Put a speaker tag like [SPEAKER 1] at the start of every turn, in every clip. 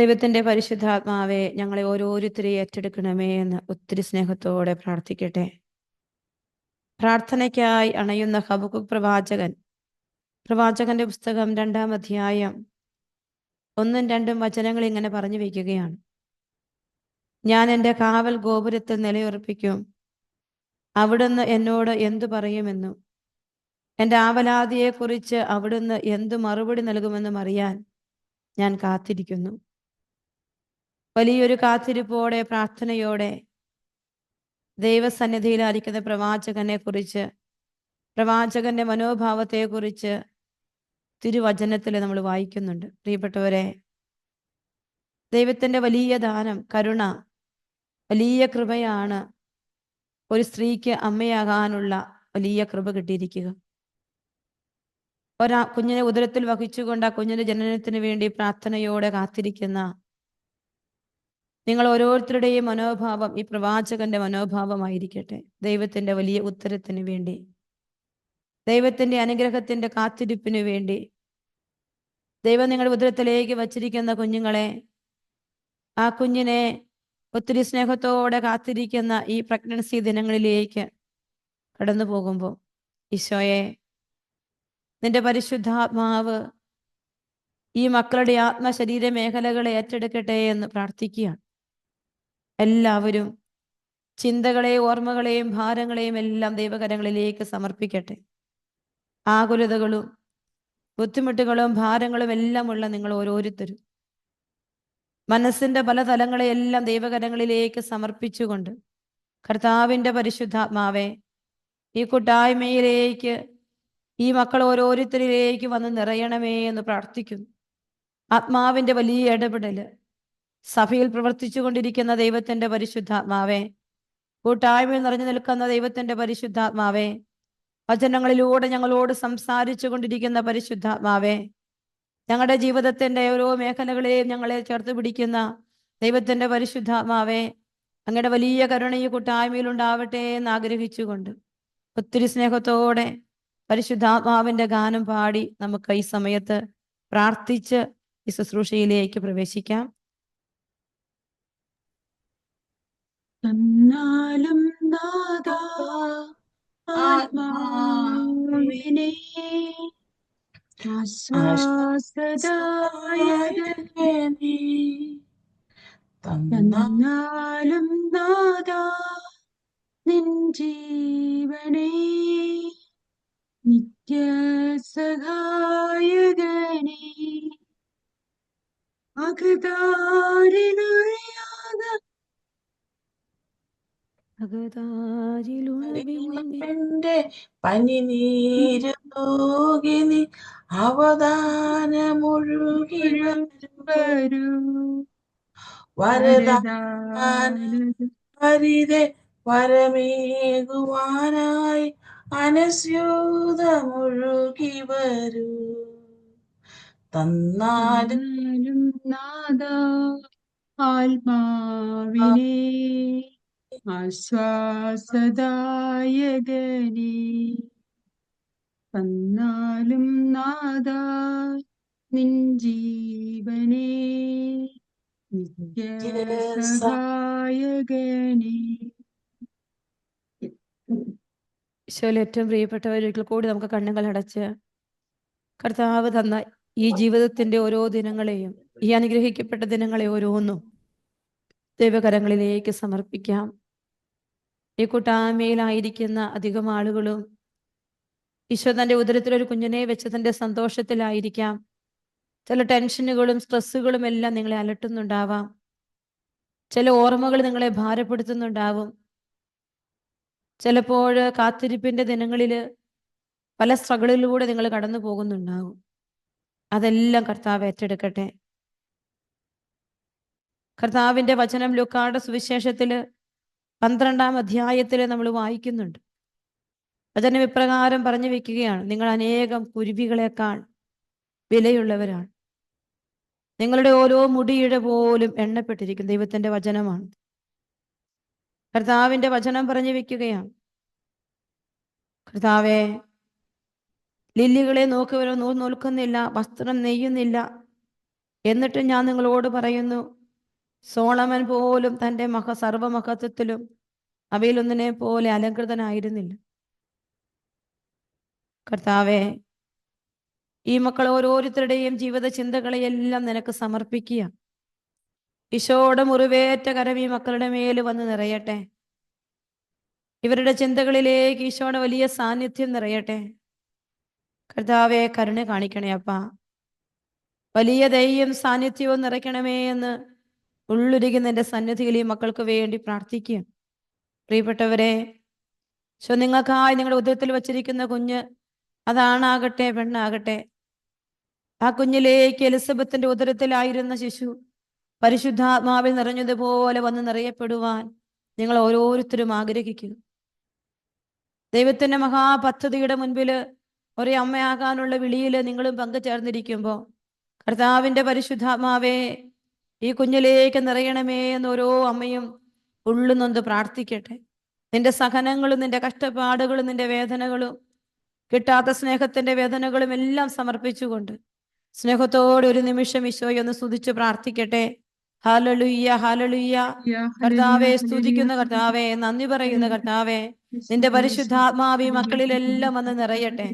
[SPEAKER 1] ദൈവത്തിന്റെ പരിശുദ്ധാത്മാവെ, ഞങ്ങളെ ഓരോരുത്തരെയും ഏറ്റെടുക്കണമേ എന്ന് ഒത്തിരി സ്നേഹത്തോടെ പ്രാർത്ഥിക്കട്ടെ. പ്രാർത്ഥനയ്ക്കായി അണയുന്ന ഹബക്കൂക്ക് പ്രവാചകന്റെ പുസ്തകം 2-ാം അധ്യായം 1-2 വചനങ്ങൾ ഇങ്ങനെ പറഞ്ഞു വയ്ക്കുകയാണ്. ഞാൻ എൻ്റെ കാവൽ ഗോപുരത്തിൽ നിലയുറപ്പിക്കും, അവിടുന്ന് എന്നോട് എന്തു പറയുമെന്നും എൻ്റെ ആവലാതിയെക്കുറിച്ച് അവിടുന്ന് എന്തു മറുപടി നൽകുമെന്നും അറിയാൻ ഞാൻ കാത്തിരിക്കുന്നു. വലിയൊരു കാത്തിരിപ്പോടെ, പ്രാർത്ഥനയോടെ ദൈവസന്നിധിയിലായിരിക്കുന്ന പ്രവാചകന്റെ മനോഭാവത്തെക്കുറിച്ച് തിരുവചനത്തിൽ നമ്മൾ വായിക്കുന്നുണ്ട്. പ്രിയപ്പെട്ടവരെ, ദൈവത്തിന്റെ വലിയ ദാനം, കരുണ, വലിയ കൃപയാണ് ഒരു സ്ത്രീക്ക് അമ്മയാകാനുള്ള വലിയ കൃപ കിട്ടിയിരിക്കുക. കുഞ്ഞിനെ ഉദരത്തിൽ വഹിച്ചുകൊണ്ട് ആ കുഞ്ഞിന്റെ ജനനത്തിന് വേണ്ടി പ്രാർത്ഥനയോടെ കാത്തിരിക്കുന്ന നിങ്ങൾ ഓരോരുത്തരുടെയും മനോഭാവം ഈ പ്രവാചകന്റെ മനോഭാവമായിരിക്കട്ടെ. ദൈവത്തിന്റെ വലിയ ഉത്തരത്തിന് വേണ്ടി, ദൈവത്തിന്റെ അനുഗ്രഹത്തിന്റെ കാത്തിരിപ്പിന് വേണ്ടി, ദൈവം നിങ്ങളുടെ ഉദരത്തിലേക്ക് വച്ചിരിക്കുന്ന കുഞ്ഞുങ്ങളെ, ആ കുഞ്ഞിനെ ഒത്തിരി സ്നേഹത്തോടെ കാത്തിരിക്കുന്ന ഈ പ്രഗ്നൻസി ദിനങ്ങളിലേക്ക് കടന്നു പോകുമ്പോൾ, ഈശോയെ, നിന്റെ പരിശുദ്ധാത്മാവ് ഈ മക്കളുടെ ആത്മശരീര മേഖലകളെ ഏറ്റെടുക്കട്ടെ എന്ന് പ്രാർത്ഥിക്കുകയാണ്. എല്ലാവരും ചിന്തകളെയും ഓർമ്മകളെയും ഭാരങ്ങളെയും എല്ലാം ദൈവകരങ്ങളിലേക്ക് സമർപ്പിക്കട്ടെ. ആകുലതകളും ബുദ്ധിമുട്ടുകളും ഭാരങ്ങളും എല്ലാം ഉള്ള നിങ്ങൾ ഓരോരുത്തരും മനസ്സിന്റെ പല തലങ്ങളെയെല്ലാം ദൈവകരങ്ങളിലേക്ക് സമർപ്പിച്ചുകൊണ്ട്, കർത്താവിൻ്റെ പരിശുദ്ധാത്മാവെ, ഈ കൂട്ടായ്മയിലേക്ക് ഈ മക്കൾ ഓരോരുത്തരിലേക്ക് വന്ന് നിറയണമേ എന്ന് പ്രാർത്ഥിക്കുന്നു. ആത്മാവിൻ്റെ വലിയ ഇടപെടൽ സഭയിൽ പ്രവർത്തിച്ചു കൊണ്ടിരിക്കുന്ന ദൈവത്തിന്റെ പരിശുദ്ധാത്മാവെ, കൂട്ടായ്മയിൽ നിറഞ്ഞു നിൽക്കുന്ന ദൈവത്തിന്റെ പരിശുദ്ധാത്മാവെ, വചനങ്ങളിലൂടെ ഞങ്ങളോട് സംസാരിച്ചു കൊണ്ടിരിക്കുന്ന പരിശുദ്ധാത്മാവെ, ഞങ്ങളുടെ ജീവിതത്തിന്റെ ഓരോ മേഖലകളെയും ഞങ്ങളെ ചേർത്ത് പിടിക്കുന്ന ദൈവത്തിന്റെ പരിശുദ്ധാത്മാവെ, അങ്ങയുടെ വലിയ കരുണ ഈ കൂട്ടായ്മയിൽ ഉണ്ടാവട്ടെ എന്ന് ആഗ്രഹിച്ചുകൊണ്ട് ഒത്തിരി സ്നേഹത്തോടെ പരിശുദ്ധാത്മാവിന്റെ ഗാനം പാടി നമുക്ക് ഈ സമയത്ത് പ്രാർത്ഥിച്ച് ഈ ശുശ്രൂഷയിലേക്ക് പ്രവേശിക്കാം.
[SPEAKER 2] തന്നാലും നാഥാ ആത്മാവിനെ ആശ്വാസദായകനേ, തന്നാലും നാഥാ നിൻ ജീവനേ, നിത്യസഹായകനേ, അകതാരിലൊഴിയാതെ
[SPEAKER 3] എന്റെ പനിനീര് തൂകിനി അവദാനമൊഴുകി വരൂ, വരദാനരിതെ വരമേകുവാനായി അനസ്യൂതമൊഴുകി വരൂ. തന്നാലും
[SPEAKER 2] നാദാ ആത്മാവിനെ ആശ്വാസദായകനേ, തന്നാലും നാദാ നിൻ ജീവനേ, നിത്യസഹായകനേ.
[SPEAKER 1] ഈശോയിൽ ഏറ്റവും പ്രിയപ്പെട്ടവരൊരിക്കൽ കൂടി നമുക്ക് കണ്ണുകൾ അടച്ച് കർത്താവ് തന്ന ഈ ജീവിതത്തിന്റെ ഓരോ ദിനങ്ങളെയും, ഈ അനുഗ്രഹിക്കപ്പെട്ട ദിനങ്ങളെ ഓരോന്നും ദൈവകരങ്ങളിലേക്ക് സമർപ്പിക്കാം. ഈ കൂട്ടായ്മയിലായിരിക്കുന്ന അധികം ആളുകളും ഈശോ തൻ്റെ ഉദരത്തിലൊരു കുഞ്ഞിനെ വെച്ചതിൻ്റെ സന്തോഷത്തിലായിരിക്കാം. ചില ടെൻഷനുകളും സ്ട്രെസ്സുകളും എല്ലാം നിങ്ങളെ അലട്ടുന്നുണ്ടാവാം. ചില ഓർമ്മകൾ നിങ്ങളെ ഭാരപ്പെടുത്തുന്നുണ്ടാവും. ചിലപ്പോൾ കാത്തിരിപ്പിന്റെ ദിനങ്ങളിൽ പല സ്ട്രഗിളിലൂടെ നിങ്ങൾ കടന്നു പോകുന്നുണ്ടാവും. അതെല്ലാം കർത്താവ് ഏറ്റെടുക്കട്ടെ. കർത്താവിന്റെ വചനം ലൂക്കായുടെ സുവിശേഷത്തിൽ 12-ാം അധ്യായത്തിൽ നമ്മൾ വായിക്കുന്നുണ്ട്. വചനം ഇപ്രകാരം പറഞ്ഞു വെക്കുകയാണ്: നിങ്ങൾ അനേകം കുരുവികളെക്കാൾ വിലയുള്ളവരാണ്. നിങ്ങളുടെ ഓരോ മുടിയിഴ പോലും എണ്ണപ്പെട്ടിരിക്കും. ദൈവത്തിന്റെ വചനമാണ്. കർത്താവിന്റെ വചനം പറഞ്ഞു വെക്കുകയാണ്: കർത്താവേ, ലില്ലികളെ നോക്കുവരോ, നൂൽക്കുന്നില്ല, വസ്ത്രം നെയ്യുന്നില്ല, എന്നിട്ട് ഞാൻ നിങ്ങളോട് പറയുന്നു, സോളമൻ പോലും തൻ്റെ സർവമഹത്വത്തിലും അവയിലൊന്നിനെ പോലെ അലങ്കൃതനായിരുന്നില്ല. കർത്താവേ, ഈ മക്കൾ ഓരോരുത്തരുടെയും ജീവിത ചിന്തകളെയെല്ലാം നിനക്ക് സമർപ്പിക്കുക. ഈശോയുടെ മുറിവേറ്റ കരം ഈ മക്കളുടെ മേൽ വന്ന് നിറയട്ടെ. ഇവരുടെ ചിന്തകളിലേക്ക് ഈശോയുടെ വലിയ സാന്നിധ്യം നിറയട്ടെ. കർത്താവെ, കരുണ കാണിക്കണേ അപ്പ. വലിയ ദയയും സാന്നിധ്യവും നിറയ്ക്കണമേ എന്ന് ഉള്ളുരുകി നിന്റെ സന്നിധിയിൽ ഈ മക്കൾക്ക് വേണ്ടി പ്രാർത്ഥിക്കുക. പ്രിയപ്പെട്ടവരെ, നിങ്ങൾക്കായി നിങ്ങളുടെ ഉദരത്തിൽ വച്ചിരിക്കുന്ന കുഞ്ഞ്, അതാണാകട്ടെ പെണ്ണാകട്ടെ, ആ കുഞ്ഞിലേക്ക് എലിസബത്തിന്റെ ഉദരത്തിലായിരുന്ന ശിശു പരിശുദ്ധാത്മാവിൽ നിറഞ്ഞതുപോലെ വന്ന് നിറയപ്പെടുവാൻ നിങ്ങൾ ഓരോരുത്തരും ആഗ്രഹിക്കുന്നു. ദൈവത്തിന്റെ മഹാപദ്ധതിയുടെ മുൻപിൽ ഒരേ അമ്മയാകാനുള്ള വിളിയിൽ നിങ്ങളും പങ്കുചേർന്നിരിക്കുമ്പോൾ, കർത്താവിന്റെ പരിശുദ്ധാത്മാവേ, ഈ കുഞ്ഞിലേക്ക് നിറയണമേ എന്ന് ഓരോ അമ്മയും ഉള്ളുനൊന്ന് പ്രാർത്ഥിക്കട്ടെ. നിന്റെ സഹനങ്ങളും നിന്റെ കഷ്ടപ്പാടുകളും നിന്റെ വേദനകളും കിട്ടാത്ത സ്നേഹത്തിന്റെ വേദനകളും എല്ലാം സമർപ്പിച്ചുകൊണ്ട് സ്നേഹത്തോടെ ഒരു നിമിഷം ഈശോയെ ഒന്ന് സ്തുതിച്ച് പ്രാർത്ഥിക്കട്ടെ. ഹല്ലേലൂയ, ഹല്ലേലൂയ. കർത്താവെ സ്തുതിക്കുന്ന കർത്താവെ, നന്ദി പറയുന്ന കർത്താവെ, നിന്റെ പരിശുദ്ധാത്മാവ് ഈ മക്കളിലെല്ലാം വന്ന് നിറയട്ടെ.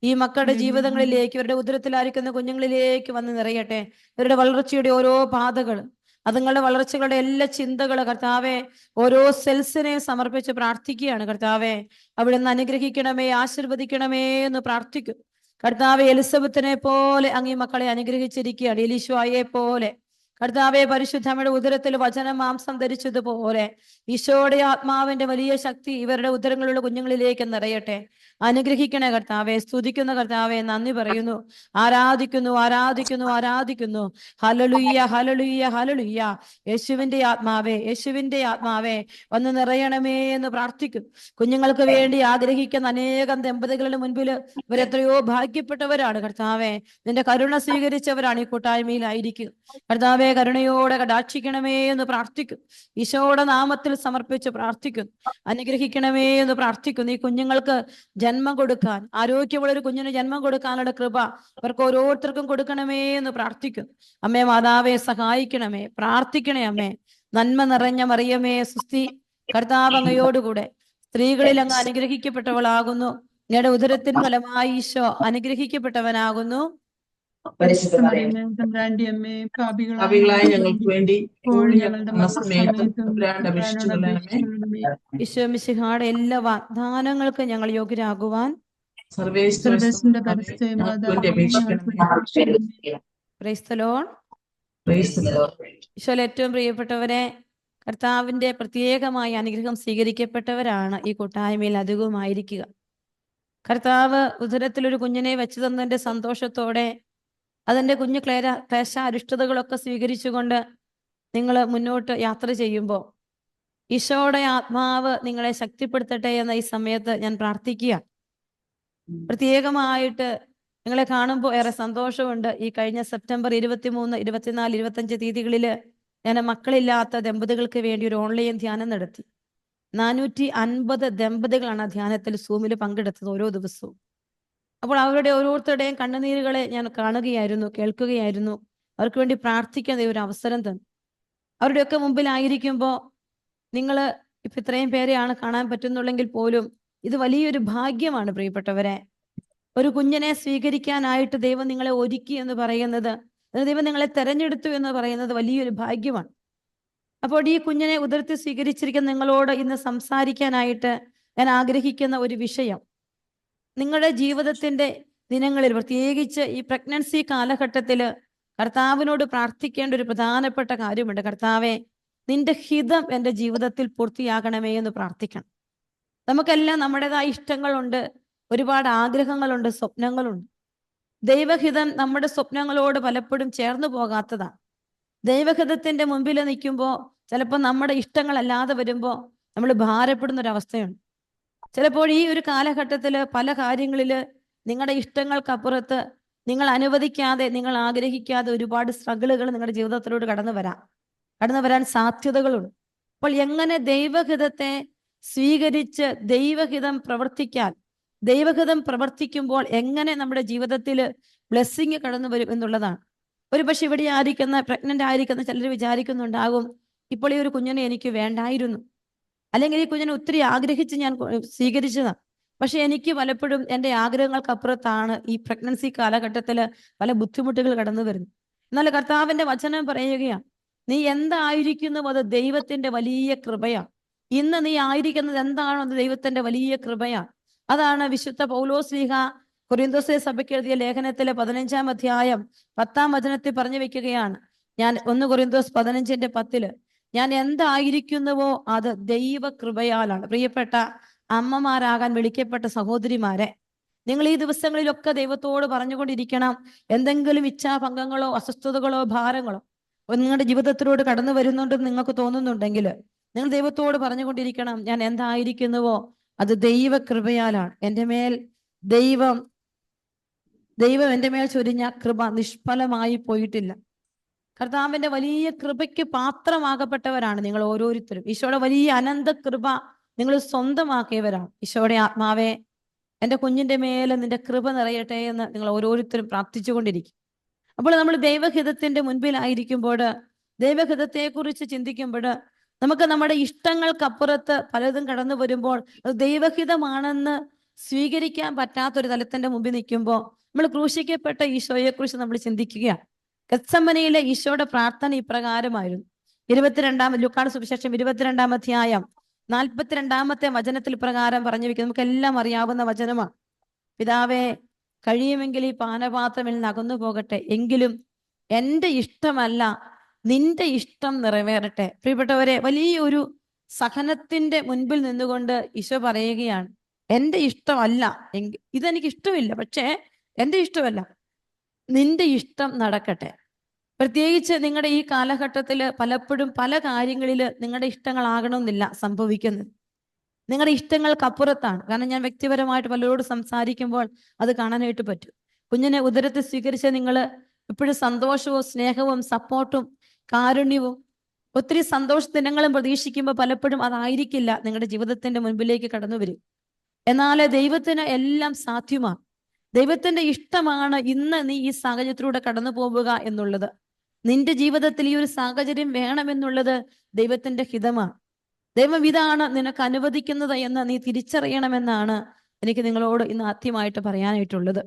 [SPEAKER 1] ഈ മക്കളുടെ ജീവിതങ്ങളിലേക്ക്, ഇവരുടെ ഉദരത്തിലായിരിക്കുന്ന കുഞ്ഞുങ്ങളിലേക്ക് വന്ന് നിറയട്ടെ. ഇവരുടെ വളർച്ചയുടെ ഓരോ പാതകൾ, അതുങ്ങളുടെ വളർച്ചകളുടെ എല്ലാ ചിന്തകൾ കർത്താവെ, ഓരോ സെൽസിനെ സമർപ്പിച്ച് പ്രാർത്ഥിക്കുകയാണ്. കർത്താവെ, അവിടുന്ന് അനുഗ്രഹിക്കണമേ, ആശീർവദിക്കണമേ എന്ന് പ്രാർത്ഥിക്കും. കർത്താവെ, എലിസബത്തിനെ പോലെ അങ്ങ് ഈ മക്കളെ അനുഗ്രഹിച്ചിരിക്കുകയാണ്. എലീശായെ പോലെ കർത്താവെ, പരിശുദ്ധമ്മയുടെ ഉദരത്തിൽ വചന മാംസം ധരിച്ചതുപോലെ ഈശോയുടെ ആത്മാവിന്റെ വലിയ ശക്തി ഇവരുടെ ഉദരങ്ങളിലുള്ള കുഞ്ഞുങ്ങളിലേക്ക് നിറയട്ടെ. അനുഗ്രഹിക്കണേ കർത്താവെ. സ്തുതിക്കുന്ന കർത്താവെ, നന്ദി പറയുന്നു, ആരാധിക്കുന്നു, ആരാധിക്കുന്നു, ആരാധിക്കുന്നു. ഹല്ലേലൂയ, ഹല്ലേലൂയ, ഹല്ലേലൂയ. യേശുവിന്റെ ആത്മാവേ, യേശുവിന്റെ ആത്മാവേ, വന്ന് നിറയണമേ എന്ന് പ്രാർത്ഥിക്കും. കുഞ്ഞുങ്ങൾക്ക് വേണ്ടി ആഗ്രഹിക്കുന്ന അനേകം ദമ്പതികളുടെ മുൻപിൽ ഇവരെത്രയോ ഭാഗ്യപ്പെട്ടവരാണ്. കർത്താവെ, നിന്റെ കരുണ സ്വീകരിച്ചവരാണ് ഈ കൂട്ടായ്മയിലായിരിക്കും. കർത്താവെ, കരുണയോടെ കടാക്ഷിക്കണമേ എന്ന് പ്രാർത്ഥിക്കും. ഈശോയുടെ നാമത്തിൽ സമർപ്പിച്ച് പ്രാർത്ഥിക്കുന്നു. അനുഗ്രഹിക്കണമേ എന്ന് പ്രാർത്ഥിക്കുന്നു. ഈ കുഞ്ഞുങ്ങൾക്ക് ജന്മം കൊടുക്കാൻ, ആരോഗ്യമുള്ള ഒരു കുഞ്ഞിന് ജന്മം കൊടുക്കാനുള്ള കൃപ അവർക്ക് ഓരോരുത്തർക്കും കൊടുക്കണമേ എന്ന് പ്രാർത്ഥിക്കുന്നു. അമ്മേ മാതാവെ, സഹായിക്കണമേ, പ്രാർത്ഥിക്കണേ അമ്മേ. നന്മ നിറഞ്ഞ മറിയമേ സുസ്തി, കർത്താവ് അങ്ങയോടുകൂടെ സ്ത്രീകളിൽ അങ്ങ് അനുഗ്രഹിക്കപ്പെട്ടവളാകുന്നു. അങ്ങയുടെ ഉദരത്തിൻ ഫലമായി ഈശോ അനുഗ്രഹിക്കപ്പെട്ടവനാകുന്നു.
[SPEAKER 3] പാപികളായ ഞങ്ങൾക്ക് വേണ്ടി
[SPEAKER 1] ഈശോ മിശിഹായുടെ എല്ലാ വാഗ്ദാനങ്ങൾക്കും ഞങ്ങൾ യോഗ്യരാകുവാൻ ഈശോയിൽ ഏറ്റവും പ്രിയപ്പെട്ടവരെ, കർത്താവിന്റെ പ്രത്യേകമായ അനുഗ്രഹം സ്വീകരിക്കപ്പെട്ടവരാണ് ഈ കൂട്ടായ്മയിൽ അധികവുമായിരിക്കുക. കർത്താവ് ഉദരത്തിലൊരു കുഞ്ഞിനെ വെച്ചു തന്നതിന്റെ സന്തോഷത്തോടെ അതിൻ്റെ കുഞ്ഞു ക്ലേശ അരിഷ്ടതകളൊക്കെ സ്വീകരിച്ചുകൊണ്ട് നിങ്ങൾ മുന്നോട്ട് യാത്ര ചെയ്യുമ്പോൾ ഈശോയുടെ ആത്മാവ് നിങ്ങളെ ശക്തിപ്പെടുത്തട്ടെ എന്ന ഈ സമയത്ത് ഞാൻ പ്രാർത്ഥിക്കുക. പ്രത്യേകമായിട്ട് നിങ്ങളെ കാണുമ്പോൾ ഏറെ സന്തോഷമുണ്ട്. ഈ കഴിഞ്ഞ സെപ്റ്റംബർ 23, 24, 25 തീയതികളിൽ ഞാൻ മക്കളില്ലാത്ത ദമ്പതികൾക്ക് വേണ്ടി ഒരു ഓൺലൈൻ ധ്യാനം നടത്തി. 450 ദമ്പതികളാണ് ആ ധ്യാനത്തിൽ സൂമിൽ പങ്കെടുത്തത് ഓരോ ദിവസവും. അപ്പോൾ അവരുടെ ഓരോരുത്തരുടെയും കണ്ണുനീരുകളെ ഞാൻ കാണുകയായിരുന്നു, കേൾക്കുകയായിരുന്നു. അവർക്ക് വേണ്ടി പ്രാർത്ഥിക്കാൻ ഒരു അവസരം തന്നു. അവരുടെയൊക്കെ മുമ്പിലായിരിക്കുമ്പോൾ നിങ്ങൾ ഇപ്പം ഇത്രയും പേരെയാണ് കാണാൻ പറ്റുന്നുള്ളെങ്കിൽ പോലും ഇത് വലിയൊരു ഭാഗ്യമാണ് പ്രിയപ്പെട്ടവരെ. ഒരു കുഞ്ഞിനെ സ്വീകരിക്കാനായിട്ട് ദൈവം നിങ്ങളെ ഒരുക്കി എന്ന് പറയുന്നത്, ദൈവം നിങ്ങളെ തെരഞ്ഞെടുത്തു എന്ന് പറയുന്നത് വലിയൊരു ഭാഗ്യമാണ്. അപ്പോൾ ഈ കുഞ്ഞിനെ ഉദരത്തിൽ സ്വീകരിച്ചിരിക്കുന്ന നിങ്ങളോട് ഇന്ന് സംസാരിക്കാനായിട്ട് ഞാൻ ആഗ്രഹിക്കുന്ന ഒരു വിഷയം, നിങ്ങളുടെ ജീവിതത്തിന്റെ ദിനങ്ങളിൽ, പ്രത്യേകിച്ച് ഈ പ്രഗ്നൻസി കാലഘട്ടത്തിൽ കർത്താവിനോട് പ്രാർത്ഥിക്കേണ്ട ഒരു പ്രധാനപ്പെട്ട കാര്യമുണ്ട്. കർത്താവെ, നിന്റെ ഹിതം എൻ്റെ ജീവിതത്തിൽ പൂർത്തിയാകണമേ എന്ന് പ്രാർത്ഥിക്കണം. നമുക്കെല്ലാം നമ്മുടേതായ ഇഷ്ടങ്ങളുണ്ട്, ഒരുപാട് ആഗ്രഹങ്ങളുണ്ട്, സ്വപ്നങ്ങളുണ്ട്. ദൈവഹിതം നമ്മുടെ സ്വപ്നങ്ങളോട് പലപ്പോഴും ചേർന്ന് പോകാത്തതാണ്. ദൈവഹിതത്തിന്റെ മുമ്പിൽ നിൽക്കുമ്പോൾ ചിലപ്പോൾ നമ്മുടെ ഇഷ്ടങ്ങളല്ലാതെ വരുമ്പോൾ നമ്മൾ ഭാരപ്പെടുന്ന ഒരവസ്ഥയുണ്ട്. ചിലപ്പോൾ ഈ ഒരു കാലഘട്ടത്തിൽ പല കാര്യങ്ങളിൽ നിങ്ങളുടെ ഇഷ്ടങ്ങൾക്കപ്പുറത്ത് നിങ്ങൾ അനുവദിക്കാതെ, നിങ്ങൾ ആഗ്രഹിക്കാതെ ഒരുപാട് സ്ട്രഗിളുകൾ നിങ്ങളുടെ ജീവിതത്തിലൂടെ കടന്നു വരാൻ സാധ്യതകളുണ്ട്. അപ്പോൾ എങ്ങനെ ദൈവഹിതത്തെ സ്വീകരിച്ച് ദൈവഹിതം പ്രവർത്തിക്കുമ്പോൾ എങ്ങനെ നമ്മുടെ ജീവിതത്തിൽ ബ്ലെസ്സിങ് കടന്നു വരും എന്നുള്ളതാണ്. ഒരു പക്ഷെ ഇവിടെ പ്രഗ്നന്റ് ആയിരിക്കുന്ന ചിലർ വിചാരിക്കുന്നുണ്ടാകും, ഇപ്പോൾ ഈ ഒരു കുഞ്ഞിനെ എനിക്ക് വേണ്ടായിരുന്നു, അല്ലെങ്കിൽ ഈ കുഞ്ഞിനെ ഒത്തിരി ആഗ്രഹിച്ച് ഞാൻ സ്വീകരിച്ചതാണ്. പക്ഷെ എനിക്ക് പലപ്പോഴും എൻ്റെ ആഗ്രഹങ്ങൾക്കപ്പുറത്താണ് ഈ പ്രഗ്നൻസി കാലഘട്ടത്തിൽ പല ബുദ്ധിമുട്ടുകൾ കടന്നു വരുന്നത്. എന്നാൽ കർത്താവിന്റെ വചനം പറയുകയാണ്, നീ എന്തായിരിക്കുന്നു അത് ദൈവത്തിന്റെ വലിയ കൃപയാണ്. ഇന്ന് നീ ആയിരിക്കുന്നത് എന്താണോ അത് ദൈവത്തിന്റെ വലിയ കൃപയാണ്. അതാണ് വിശുദ്ധ പൗലോസ്ലീഹ കൊരിന്തോസെ സഭയ്ക്ക് എഴുതിയ ലേഖനത്തിലെ 15-ാം അധ്യായം 10-ാം വചനത്തിൽ പറഞ്ഞു വെക്കുകയാണ്. ഞാൻ 1 കൊരിന്തോസ് 15:10 ഞാൻ എന്തായിരിക്കുന്നുവോ അത് ദൈവ കൃപയാലാണ്. പ്രിയപ്പെട്ട അമ്മമാരാകാൻ വിളിക്കപ്പെട്ട സഹോദരിമാരെ, നിങ്ങൾ ഈ ദിവസങ്ങളിലൊക്കെ ദൈവത്തോട് പറഞ്ഞുകൊണ്ടിരിക്കണം. എന്തെങ്കിലും ഇച്ഛാഭംഗങ്ങളോ അസ്വസ്ഥതകളോ ഭാരങ്ങളോ നിങ്ങളുടെ ജീവിതത്തിലൂടെ കടന്നു വരുന്നുണ്ടെന്ന് നിങ്ങൾക്ക് തോന്നുന്നുണ്ടെങ്കിൽ നിങ്ങൾ ദൈവത്തോട് പറഞ്ഞുകൊണ്ടിരിക്കണം, ഞാൻ എന്തായിരിക്കുന്നുവോ അത് ദൈവ കൃപയാലാണ്. എൻ്റെ മേൽ ദൈവം എൻ്റെ മേൽ ചൊരിഞ്ഞ കൃപ നിഷ്ഫലമായി പോയിട്ടില്ല. കർത്താവിന്റെ വലിയ കൃപയ്ക്ക് പാത്രമാകപ്പെട്ടവരാണ് നിങ്ങൾ ഓരോരുത്തരും. ഈശോയുടെ വലിയ അനന്ത കൃപ നിങ്ങൾ സ്വന്തമാക്കിയവരാണ്. ഈശോയുടെ ആത്മാവേ, എൻ്റെ കുഞ്ഞിന്റെ മേലെ നിന്റെ കൃപ നിറയട്ടെ എന്ന് നിങ്ങൾ ഓരോരുത്തരും പ്രാർത്ഥിച്ചുകൊണ്ടിരിക്കും. അപ്പോൾ നമ്മൾ ദൈവഹിതത്തിന്റെ മുൻപിലായിരിക്കുമ്പോൾ, ദൈവഹിതത്തെക്കുറിച്ച് ചിന്തിക്കുമ്പോൾ, നമുക്ക് നമ്മുടെ ഇഷ്ടങ്ങൾക്കപ്പുറത്ത് പലതും കടന്നു വരുമ്പോൾ അത് ദൈവഹിതമാണെന്ന് സ്വീകരിക്കാൻ പറ്റാത്തൊരു തലത്തിന്റെ മുമ്പിൽ നിൽക്കുമ്പോൾ നമ്മൾ ക്രൂശിക്കപ്പെട്ട ഈശോയെക്കുറിച്ച് നമ്മൾ ചിന്തിക്കുകയാണ്. ഗെത്സമനയിലെ ഈശോയുടെ പ്രാർത്ഥന ഇപ്രകാരമായിരുന്നു. ലൂക്കായുടെ സുവിശേഷം 22-ാം അധ്യായം 42-ാമത്തെ വചനത്തിൽ പ്രകാരം പറഞ്ഞു വെക്കുന്നത് നമുക്കെല്ലാം അറിയാവുന്ന വചനമാണ്. പിതാവേ, കഴിയുമെങ്കിൽ ഈ പാനപാത്രമിൽ നിന്ന് അകന്നു പോകട്ടെ, എങ്കിലും എൻ്റെ ഇഷ്ടമല്ല നിന്റെ ഇഷ്ടം നിറവേറട്ടെ. പ്രിയപ്പെട്ടവരെ, വലിയൊരു സഹനത്തിന്റെ മുൻപിൽ നിന്നുകൊണ്ട് ഈശോ പറയുകയാണ്, എൻ്റെ ഇഷ്ടമല്ല, ഇതെനിക്ക് ഇഷ്ടമില്ല, പക്ഷേ എൻ്റെ ഇഷ്ടമല്ല, നിന്റെ ഇഷ്ടം നടക്കട്ടെ. പ്രത്യേകിച്ച് നിങ്ങളുടെ ഈ കാലഘട്ടത്തിൽ പലപ്പോഴും പല കാര്യങ്ങളിൽ നിങ്ങളുടെ ഇഷ്ടങ്ങളാകണമെന്നില്ല സംഭവിക്കുന്നത്. നിങ്ങളുടെ ഇഷ്ടങ്ങൾക്കപ്പുറത്താണ്. കാരണം ഞാൻ വ്യക്തിപരമായിട്ട് പലരോട് സംസാരിക്കുമ്പോൾ അത് കാണാനായിട്ട് പറ്റും. കുഞ്ഞിനെ ഉദരത്തിൽ സ്വീകരിച്ച നിങ്ങൾ എപ്പോഴും സന്തോഷവും സ്നേഹവും സപ്പോർട്ടും കാരുണ്യവും ഒത്തിരി സന്തോഷ ദിനങ്ങളും പ്രതീക്ഷിക്കുമ്പോൾ പലപ്പോഴും അതായിരിക്കില്ല നിങ്ങളുടെ ജീവിതത്തിന്റെ മുൻപിലേക്ക് കടന്നു വരും. എന്നാൽ ദൈവത്തിന് എല്ലാം സാധ്യമാണ്. ദൈവത്തിന്റെ ഇഷ്ടമാണ് ഇന്ന് നീ ഈ സാഹചര്യത്തിലൂടെ കടന്നു പോവുക എന്നുള്ളത്. നിന്റെ ജീവിതത്തിൽ ഈ ഒരു സാഹചര്യം വേണമെന്നുള്ളത് ദൈവത്തിന്റെ ഹിതമാണ്. ദൈവം ഇതാണ് നിനക്ക് അനുവദിക്കുന്നത് എന്ന് നീ തിരിച്ചറിയണമെന്നാണ് എനിക്ക് നിങ്ങളോട് ഇന്ന് ആദ്യമായിട്ട് പറയാനായിട്ടുള്ളത്.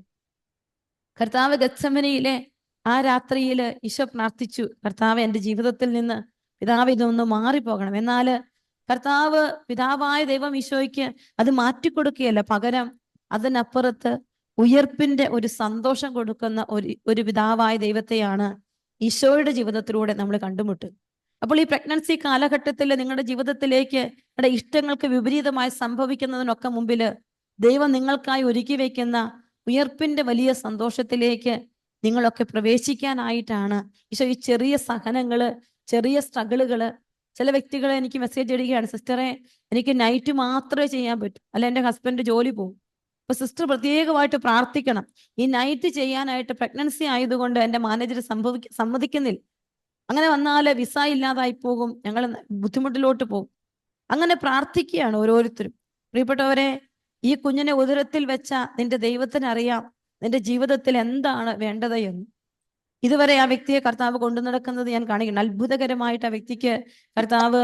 [SPEAKER 1] കർത്താവ് ഗെത്സമനയിലെ ആ രാത്രിയിൽ ഈശോ പ്രാർത്ഥിച്ചു, കർത്താവ് എൻ്റെ ജീവിതത്തിൽ നിന്ന് പിതാവ് ഇതൊന്ന് മാറിപ്പോകണം. എന്നാൽ കർത്താവ് പിതാവായ ദൈവം ഈശോയ്ക്ക് അത് മാറ്റിക്കൊടുക്കുകയല്ല, പകരം അതിനപ്പുറത്ത് ഉയർപ്പിന്റെ ഒരു സന്തോഷം കൊടുക്കുന്ന ഒരു പിതാവായ ദൈവത്തെയാണ് ഈശോയുടെ ജീവിതത്തിലൂടെ നമ്മൾ കണ്ടുമുട്ടും. അപ്പോൾ ഈ പ്രഗ്നൻസി കാലഘട്ടത്തിൽ നിങ്ങളുടെ ജീവിതത്തിലേക്ക് നിങ്ങളുടെ ഇഷ്ടങ്ങൾക്ക് വിപരീതമായി സംഭവിക്കുന്നതിനൊക്കെ മുമ്പിൽ ദൈവം നിങ്ങൾക്കായി ഒരുക്കി വയ്ക്കുന്ന ഉയർപ്പിന്റെ വലിയ സന്തോഷത്തിലേക്ക് നിങ്ങളൊക്കെ പ്രവേശിക്കാനായിട്ടാണ് ഈശോ ഈ ചെറിയ സഹനങ്ങള്, ചെറിയ സ്ട്രഗിളുകള്. ചില വ്യക്തികൾ എനിക്ക് മെസ്സേജ് ഇടുകയാണ്, സിസ്റ്ററെ എനിക്ക് നൈറ്റ് മാത്രമേ ചെയ്യാൻ പറ്റൂ, അല്ല എൻ്റെ ഹസ്ബൻഡ് ജോലി പോകും. അപ്പൊ സിസ്റ്റർ പ്രത്യേകമായിട്ട് പ്രാർത്ഥിക്കണം, ഈ നൈറ്റ് ചെയ്യാനായിട്ട് പ്രഗ്നൻസി ആയതുകൊണ്ട് എൻ്റെ മാനേജർ സമ്മതിക്കുന്നില്ല. അങ്ങനെ വന്നാൽ വിസ ഇല്ലാതായി പോകും, ഞങ്ങൾ ബുദ്ധിമുട്ടിലോട്ട് പോകും. അങ്ങനെ പ്രാർത്ഥിക്കുകയാണ് ഓരോരുത്തരും. പ്രിയപ്പെട്ടവരെ, ഈ കുഞ്ഞിനെ ഉദരത്തിൽ വെച്ച നിന്റെ ദൈവത്തിന് അറിയാം നിന്റെ ജീവിതത്തിൽ എന്താണ് വേണ്ടത് എന്ന്. ഇതുവരെ ആ വ്യക്തിയെ കർത്താവ് കൊണ്ടു നടക്കുന്നത് ഞാൻ കാണിക്കണം. അത്ഭുതകരമായിട്ട് ആ വ്യക്തിക്ക് കർത്താവ്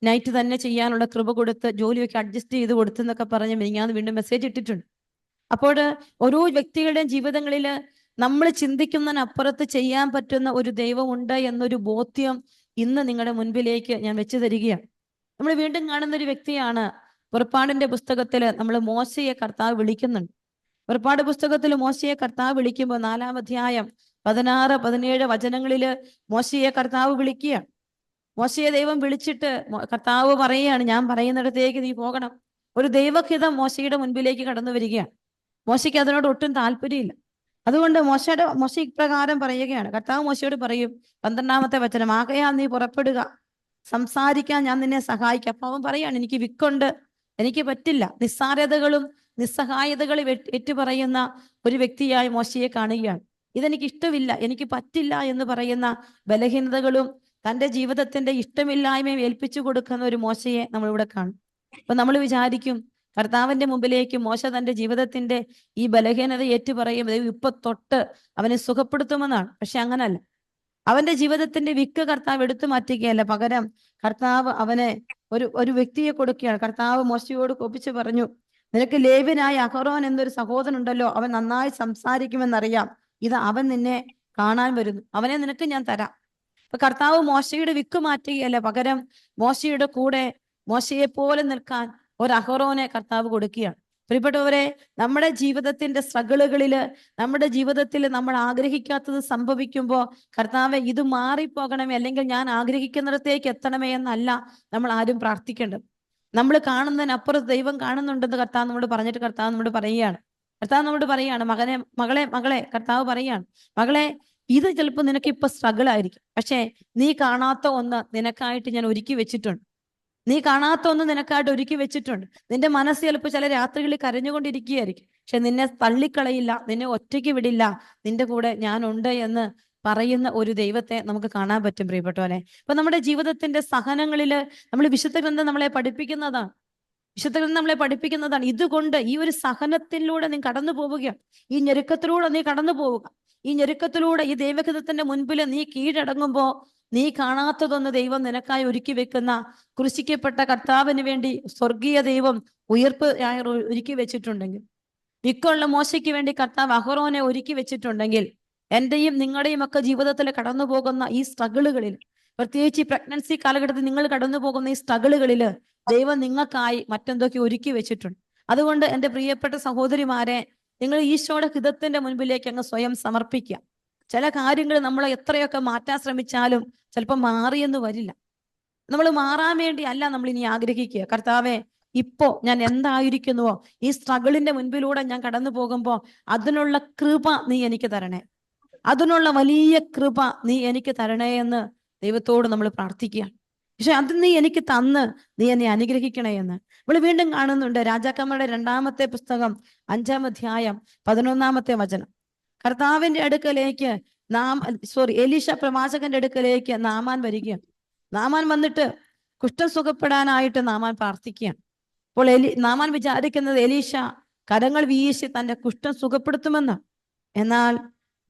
[SPEAKER 1] നൈറ്റ് തന്നെ ചെയ്യാനുള്ള കൃപ കൊടുത്ത് ജോലിയൊക്കെ അഡ്ജസ്റ്റ് ചെയ്ത് കൊടുത്തെന്നൊക്കെ പറഞ്ഞ് മിനിങ്ങാന്ന് വീണ്ടും മെസ്സേജ് ഇട്ടിട്ടുണ്ട്. അപ്പോൾ ഓരോ വ്യക്തികളുടെയും ജീവിതങ്ങളിൽ നമ്മൾ ചിന്തിക്കുന്നതിനപ്പുറത്ത് ചെയ്യാൻ പറ്റുന്ന ഒരു ദൈവമുണ്ട് എന്നൊരു ബോധ്യം ഇന്ന് നിങ്ങളുടെ മുൻപിലേക്ക് ഞാൻ വെച്ചു തരികയാണ്. നമ്മൾ വീണ്ടും കാണുന്ന ഒരു വ്യക്തിയാണ് പുറപ്പാടിന്റെ പുസ്തകത്തിൽ നമ്മൾ മോശയെ കർത്താവ് വിളിക്കുന്നുണ്ട്. പുറപ്പാട് പുസ്തകത്തിൽ മോശയെ കർത്താവ് വിളിക്കുമ്പോൾ 4-ാം അധ്യായം 16-17 വചനങ്ങളിൽ മോശയെ കർത്താവ് വിളിക്കുകയാണ്. മോശയെ ദൈവം വിളിച്ചിട്ട് കർത്താവ് പറയുകയാണ്, ഞാൻ പറയുന്നിടത്തേക്ക് നീ പോകണം. ഒരു ദൈവഹിതം മോശയുടെ മുൻപിലേക്ക് കടന്നു വരികയാണ്. മോശയ്ക്ക് അതിനോട് ഒട്ടും താല്പര്യമില്ല. അതുകൊണ്ട് മോശ ഇപ്രകാരം പറയുകയാണ്. കർത്താവ് മോശയോട് പറയും, 12-ാമത്തെ വചനം, ആകയാൽ നീ പുറപ്പെടുക, സംസാരിക്കാൻ ഞാൻ നിന്നെ സഹായിക്കാം. അപ്പൊ അവൻ പറയാണ്, എനിക്ക് വിക്കുണ്ട്, എനിക്ക് പറ്റില്ല. നിസ്സാരതകളും നിസ്സഹായതകളും ഏറ്റുപറയുന്ന ഒരു വ്യക്തിയായി മോശയെ കാണുകയാണ്. ഇതെനിക്ക് ഇഷ്ടമില്ല, എനിക്ക് പറ്റില്ല എന്ന് പറയുന്ന ബലഹീനതകളും തൻ്റെ ജീവിതത്തിന്റെ ഇഷ്ടമില്ലായ്മയും ഏൽപ്പിച്ചു കൊടുക്കുന്ന ഒരു മോശയെ നമ്മളിവിടെ കാണും. അപ്പൊ നമ്മൾ വിചാരിക്കും കർത്താവിന്റെ മുമ്പിലേക്ക് മോശ തന്റെ ജീവിതത്തിന്റെ ഈ ബലഹീനത ഏറ്റുപറയും ദൈവം ഇപ്പൊ തൊട്ട് അവനെ സുഖപ്പെടുത്തുമെന്നാണ്. പക്ഷെ അങ്ങനല്ല. അവന്റെ ജീവിതത്തിന്റെ വിക്ക് കർത്താവ് എടുത്തു മാറ്റുകയല്ല, പകരം കർത്താവ് അവനെ ഒരു വ്യക്തിയെ കൊടുക്കുകയാണ്. കർത്താവ് മോശയോട് കോപിച്ച് പറഞ്ഞു, നിനക്ക് ലേവ്യനായ അഹറോൻ എന്നൊരു സഹോദരൻ ഉണ്ടല്ലോ, അവൻ നന്നായി സംസാരിക്കുമെന്നറിയാം. ഇത് അവൻ നിന്നെ കാണാൻ വരുന്നു, അവനെ നിനക്ക് ഞാൻ തരാം. അപ്പൊ കർത്താവ് മോശയുടെ വിക്ക് മാറ്റുകയല്ല, പകരം മോശയുടെ കൂടെ മോശയെ പോലെ നിൽക്കാൻ ഒരു അഹറോനെ കർത്താവ് കൊടുക്കുകയാണ്. പ്രിയപ്പെട്ടവരെ, നമ്മുടെ ജീവിതത്തിന്റെ സ്ട്രഗിളുകളില്, നമ്മുടെ ജീവിതത്തിൽ നമ്മൾ ആഗ്രഹിക്കാത്തത് സംഭവിക്കുമ്പോൾ കർത്താവെ ഇത് മാറിപ്പോകണമേ, അല്ലെങ്കിൽ ഞാൻ ആഗ്രഹിക്കുന്നിടത്തേക്ക് എത്തണമേ എന്നല്ല നമ്മൾ ആരും പ്രാർത്ഥിക്കേണ്ടത്. നമ്മൾ കാണുന്നതിനപ്പുറത്ത് ദൈവം കാണുന്നുണ്ടെന്ന് കർത്താവ് നമ്മോട് പറഞ്ഞിട്ട് കർത്താവ് നമ്മോട് പറയുകയാണ്. മകളെ കർത്താവ് പറയുകയാണ്, മകളെ ഇത് ചിലപ്പോൾ നിനക്ക് ഇപ്പൊ സ്ട്രഗിൾ ആയിരിക്കും, പക്ഷേ നീ കാണാത്ത ഒന്ന് നിനക്കായിട്ട് ഞാൻ ഒരുക്കി വെച്ചിട്ടുണ്ട്. നീ കാണാത്ത ഒന്ന് നിനക്കായിട്ട് ഒരുക്കി വെച്ചിട്ടുണ്ട്. നിന്റെ മനസ്സ് ചിലപ്പോൾ ചില രാത്രികളിൽ കരഞ്ഞുകൊണ്ടിരിക്കുകയായിരിക്കും, പക്ഷെ നിന്നെ തള്ളിക്കളയില്ല, നിന്നെ ഒറ്റയ്ക്ക് വിടില്ല, നിന്റെ കൂടെ ഞാനുണ്ട് എന്ന് പറയുന്ന ഒരു ദൈവത്തെ നമുക്ക് കാണാൻ പറ്റും. പ്രിയപ്പെട്ടവനെ, ഇപ്പൊ നമ്മുടെ ജീവിതത്തിന്റെ സഹനങ്ങളില് നമ്മൾ വിശുദ്ധ ഗ്രന്ഥം നമ്മളെ പഠിപ്പിക്കുന്നതാണ്. ഇതുകൊണ്ട് ഈ ഒരു സഹനത്തിലൂടെ നീ കടന്നു പോവുകയാണ്, ഈ ഞെരുക്കത്തിലൂടെ നീ കടന്നു പോവുക. ഈ ഞെരുക്കത്തിലൂടെ ഈ ദൈവഹിതത്തിന്റെ മുൻപിൽ നീ കീഴടങ്ങുമ്പോ നീ കാണാത്തതൊന്ന് ദൈവം നിനക്കായി ഒരുക്കി വെക്കുന്ന, ക്രൂശിക്കപ്പെട്ട കർത്താവിന് വേണ്ടി സ്വർഗീയ ദൈവം ഉയർപ്പ് ഒരുക്കി വെച്ചിട്ടുണ്ടെങ്കിൽ, വിക്കുള്ള മോശയ്ക്ക് വേണ്ടി കർത്താവ് അഹറോനെ ഒരുക്കി വെച്ചിട്ടുണ്ടെങ്കിൽ, എന്റെയും നിങ്ങളുടെയും ഒക്കെ ജീവിതത്തിൽ കടന്നു പോകുന്ന ഈ സ്ട്രഗിളുകളിൽ, പ്രത്യേകിച്ച് ഈ പ്രഗ്നൻസി കാലഘട്ടത്തിൽ നിങ്ങൾ കടന്നു പോകുന്ന ഈ സ്ട്രഗിളുകളിൽ ദൈവം നിങ്ങൾക്കായി മറ്റെന്തൊക്കെ ഒരുക്കി വെച്ചിട്ടുണ്ട്. അതുകൊണ്ട് എൻ്റെ പ്രിയപ്പെട്ട സഹോദരിമാരെ, നിങ്ങൾ ഈശോയുടെ ഹിതത്തിന്റെ മുൻപിലേക്ക് അങ്ങ് സ്വയം സമർപ്പിക്കുക. ചില കാര്യങ്ങൾ നമ്മൾ എത്രയൊക്കെ മാറ്റാൻ ശ്രമിച്ചാലും ചിലപ്പോൾ മാറിയെന്ന് വരില്ല. നമ്മൾ മാറാൻ വേണ്ടി അല്ല നമ്മൾ ഇനി ആഗ്രഹിക്കുക. കർത്താവെ, ഇപ്പോ ഞാൻ എന്തായിരിക്കുന്നുവോ ഈ സ്ട്രഗിളിന്റെ മുൻപിലൂടെ ഞാൻ കടന്നു പോകുമ്പോൾ അതിനുള്ള കൃപ നീ എനിക്ക് തരണേ, അതിനുള്ള വലിയ കൃപ നീ എനിക്ക് തരണേ എന്ന് ദൈവത്തോട് നമ്മൾ പ്രാർത്ഥിക്കുകയാണ്. പക്ഷെ അത് നീ എനിക്ക് തന്ന് നീ എന്നെ അനുഗ്രഹിക്കണേ എന്ന് നമ്മൾ വീണ്ടും കാണുന്നുണ്ട്. രാജാക്കന്മാരുടെ 2-ാമത്തെ പുസ്തകം 5-ാം അധ്യായം 11-ാമത്തെ വചനം. കർത്താവിന്റെ അടുക്കലേക്ക് എലീശ പ്രവാചകന്റെ അടുക്കലേക്ക് നാമാൻ വരികയാണ്. നാമാൻ വന്നിട്ട് കുഷ്ഠം സുഖപ്പെടാനായിട്ട് നാമാൻ പ്രാർത്ഥിക്കുകയാണ്. അപ്പോൾ നാമാൻ വിചാരിക്കുന്നത് എലീശ കരങ്ങൾ വീശി തന്റെ കുഷ്ഠം സുഖപ്പെടുത്തുമെന്ന്. എന്നാൽ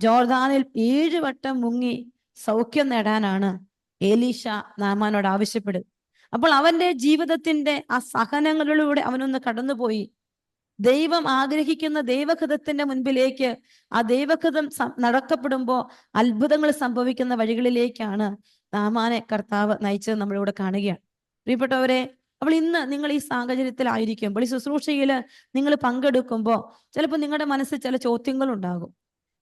[SPEAKER 1] ജോർദാനിൽ 7 വട്ടം മുങ്ങി സൗഖ്യം നേടാനാണ് എലീശ നാമാനോട് ആവശ്യപ്പെടുന്നത്. അപ്പോൾ അവന്റെ ജീവിതത്തിന്റെ ആ സഹനങ്ങളിലൂടെ അവനൊന്ന് കടന്നുപോയി. ദൈവം ആഗ്രഹിക്കുന്ന ദൈവഹിതത്തിന്റെ മുൻപിലേക്ക്, ആ ദൈവഹിതം നടക്കപ്പെടുമ്പോൾ അത്ഭുതങ്ങൾ സംഭവിക്കുന്ന വഴികളിലേക്കാണ് നാമാനെ കർത്താവ് നയിച്ചത് നമ്മളിവിടെ കാണുകയാണ്. പ്രിയപ്പെട്ടവരെ, അപ്പോൾ ഇന്ന് നിങ്ങൾ ഈ സാഹചര്യത്തിലായിരിക്കുമ്പോൾ, ഈ ശുശ്രൂഷയിൽ നിങ്ങൾ പങ്കെടുക്കുമ്പോൾ ചിലപ്പോൾ നിങ്ങളുടെ മനസ്സിൽ ചില ചോദ്യങ്ങളുണ്ടാകും,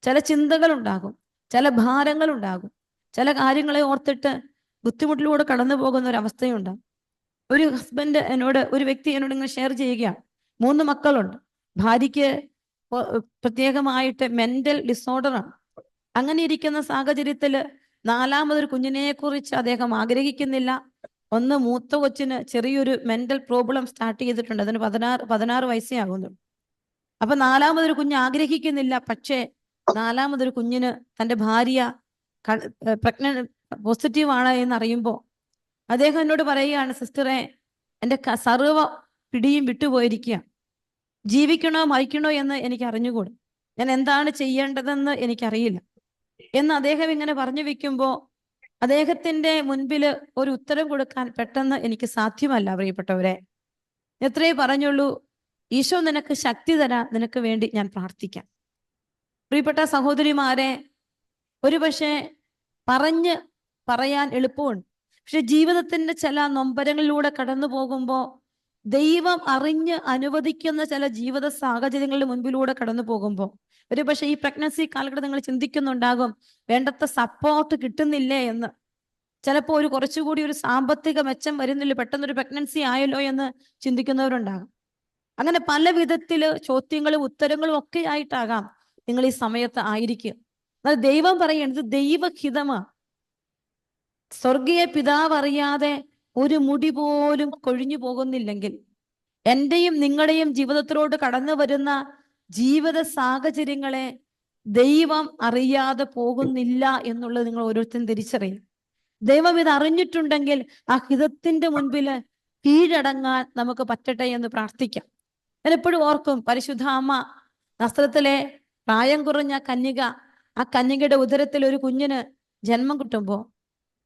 [SPEAKER 1] ചില ചിന്തകളുണ്ടാകും, ചില ഭാരങ്ങളുണ്ടാകും, ചില കാര്യങ്ങളെ ഓർത്തിട്ട് ബുദ്ധിമുട്ടിലൂടെ കടന്നു പോകുന്ന ഒരു അവസ്ഥയുണ്ടാകും. ഒരു വ്യക്തി എന്നോട് ഇങ്ങനെ ഷെയർ ചെയ്യുകയാണ്. 3 മക്കളുണ്ട്. ഭാര്യയ്ക്ക് പ്രത്യേകമായിട്ട് മെന്റൽ ഡിസോർഡറാണ്. അങ്ങനെ ഇരിക്കുന്ന സാഹചര്യത്തിൽ 4-മതൊരു കുഞ്ഞിനെ കുറിച്ച് അദ്ദേഹം ആഗ്രഹിക്കുന്നില്ല. മൂത്ത കൊച്ചിന് ചെറിയൊരു മെന്റൽ പ്രോബ്ലം സ്റ്റാർട്ട് ചെയ്തിട്ടുണ്ട്. അതിന് 16 വയസ്സേ ആകുന്നു. അപ്പൊ 4-മതൊരു കുഞ്ഞ് ആഗ്രഹിക്കുന്നില്ല. പക്ഷേ 4-മതൊരു കുഞ്ഞിന് തൻ്റെ ഭാര്യ പോസിറ്റീവ് ആണ് എന്നറിയുമ്പോൾ അദ്ദേഹം എന്നോട് പറയുകയാണ്, സിസ്റ്ററെ, എൻ്റെ സർവ്വ പിടിയും വിട്ടുപോയിരിക്കുക, ജീവിക്കണോ മരിക്കണോ എന്ന് എനിക്ക് അറിഞ്ഞുകൂടും, ഞാൻ എന്താണ് ചെയ്യേണ്ടതെന്ന് എനിക്കറിയില്ല എന്ന് അദ്ദേഹം ഇങ്ങനെ പറഞ്ഞു വെക്കുമ്പോൾ അദ്ദേഹത്തിന്റെ മുൻപിൽ ഒരു ഉത്തരം കൊടുക്കാൻ പെട്ടെന്ന് എനിക്ക് സാധ്യമല്ല. പ്രിയപ്പെട്ടവരെ, എത്രയേ പറഞ്ഞുള്ളൂ, ഈശോ നിനക്ക് ശക്തി തരാൻ, നിനക്ക് വേണ്ടി ഞാൻ പ്രാർത്ഥിക്കാം. പ്രിയപ്പെട്ട സഹോദരിമാരെ, ഒരുപക്ഷെ പറയാൻ എളുപ്പമുണ്ട്, പക്ഷെ ജീവിതത്തിന്റെ ചില നൊമ്പരങ്ങളിലൂടെ കടന്നു പോകുമ്പോൾ ദൈവം അറിഞ്ഞ് അനുവദിക്കുന്ന ചില ജീവിത സാഹചര്യങ്ങളുടെ മുൻപിലൂടെ കടന്നു പോകുമ്പോൾ ഒരുപക്ഷെ ഈ പ്രഗ്നൻസി കാലഘട്ടം നിങ്ങൾ ചിന്തിക്കുന്നുണ്ടാകും, വേണ്ടത്ര സപ്പോർട്ട് കിട്ടുന്നില്ലേ എന്ന്. ചിലപ്പോൾ കുറച്ചുകൂടി ഒരു സാമ്പത്തിക മെച്ചം വരുന്നില്ല, പെട്ടെന്നൊരു പ്രഗ്നൻസി ആയല്ലോ എന്ന് ചിന്തിക്കുന്നവരുണ്ടാകും. അങ്ങനെ പല വിധത്തില് ചോദ്യങ്ങളും ഉത്തരങ്ങളും ഒക്കെ ആയിട്ടാകാം നിങ്ങൾ ഈ സമയത്ത് ആയിരിക്കുക. എന്നാൽ ദൈവം പറയുന്നത് ദൈവഹിതമാണ്. സ്വർഗീയ പിതാവ് അറിയാതെ ഒരു മുടി പോലും കൊഴിഞ്ഞു പോകുന്നില്ലെങ്കിൽ, എന്റെയും നിങ്ങളുടെയും ജീവിതത്തിലോട്ട് കടന്നു വരുന്ന ജീവിത സാഹചര്യങ്ങളെ ദൈവം അറിയാതെ പോകുന്നില്ല എന്നുള്ളത് നിങ്ങൾ ഓരോരുത്തരും തിരിച്ചറിയും. ദൈവം ഇത് അറിഞ്ഞിട്ടുണ്ടെങ്കിൽ ആ ഹിതത്തിന്റെ മുൻപിൽ കീഴടങ്ങാൻ നമുക്ക് പറ്റട്ടെ എന്ന് പ്രാർത്ഥിക്കാം. ഞാൻ എപ്പോഴും ഓർക്കും, പരിശുദ്ധ അമ്മ നസ്രത്തിലെ പ്രായം കുറഞ്ഞ കന്യക, ആ കന്യകയുടെ ഉദരത്തിൽ ഒരു കുഞ്ഞിന് ജന്മം കിട്ടുമ്പോൾ,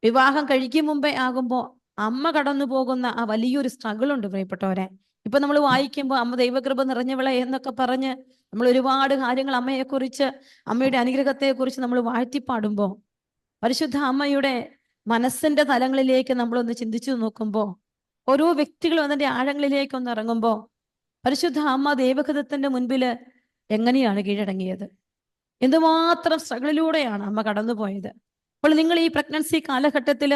[SPEAKER 1] വിവാഹം കഴിക്കും മുമ്പേ ആകുമ്പോൾ അമ്മ കടന്നു പോകുന്ന ആ വലിയൊരു സ്ട്രഗിൾ ഉണ്ട് പ്രിയപ്പെട്ടവരെ. ഇപ്പൊ നമ്മൾ വായിക്കുമ്പോൾ അമ്മ ദൈവകൃപ നിറഞ്ഞവളെ എന്നൊക്കെ പറഞ്ഞ് നമ്മൾ ഒരുപാട് കാര്യങ്ങൾ അമ്മയെക്കുറിച്ച്, അമ്മയുടെ അനുഗ്രഹത്തെക്കുറിച്ച് നമ്മൾ വാഴ്ത്തിപ്പാടുമ്പോൾ, പരിശുദ്ധ അമ്മയുടെ മനസ്സിന്റെ തലങ്ങളിലേക്ക് നമ്മളൊന്ന് ചിന്തിച്ചു നോക്കുമ്പോൾ, ഓരോ വ്യക്തികളും അതിന്റെ ആഴങ്ങളിലേക്ക് ഒന്ന് ഇറങ്ങുമ്പോൾ, പരിശുദ്ധ അമ്മ ദൈവഹിതത്തിന്റെ മുൻപിൽ എങ്ങനെയാണ് കീഴടങ്ങിയത്, എന്തുമാത്രം സ്ട്രഗിളിലൂടെയാണ് അമ്മ കടന്നുപോയത്. അപ്പോൾ നിങ്ങൾ ഈ പ്രഗ്നൻസി കാലഘട്ടത്തിൽ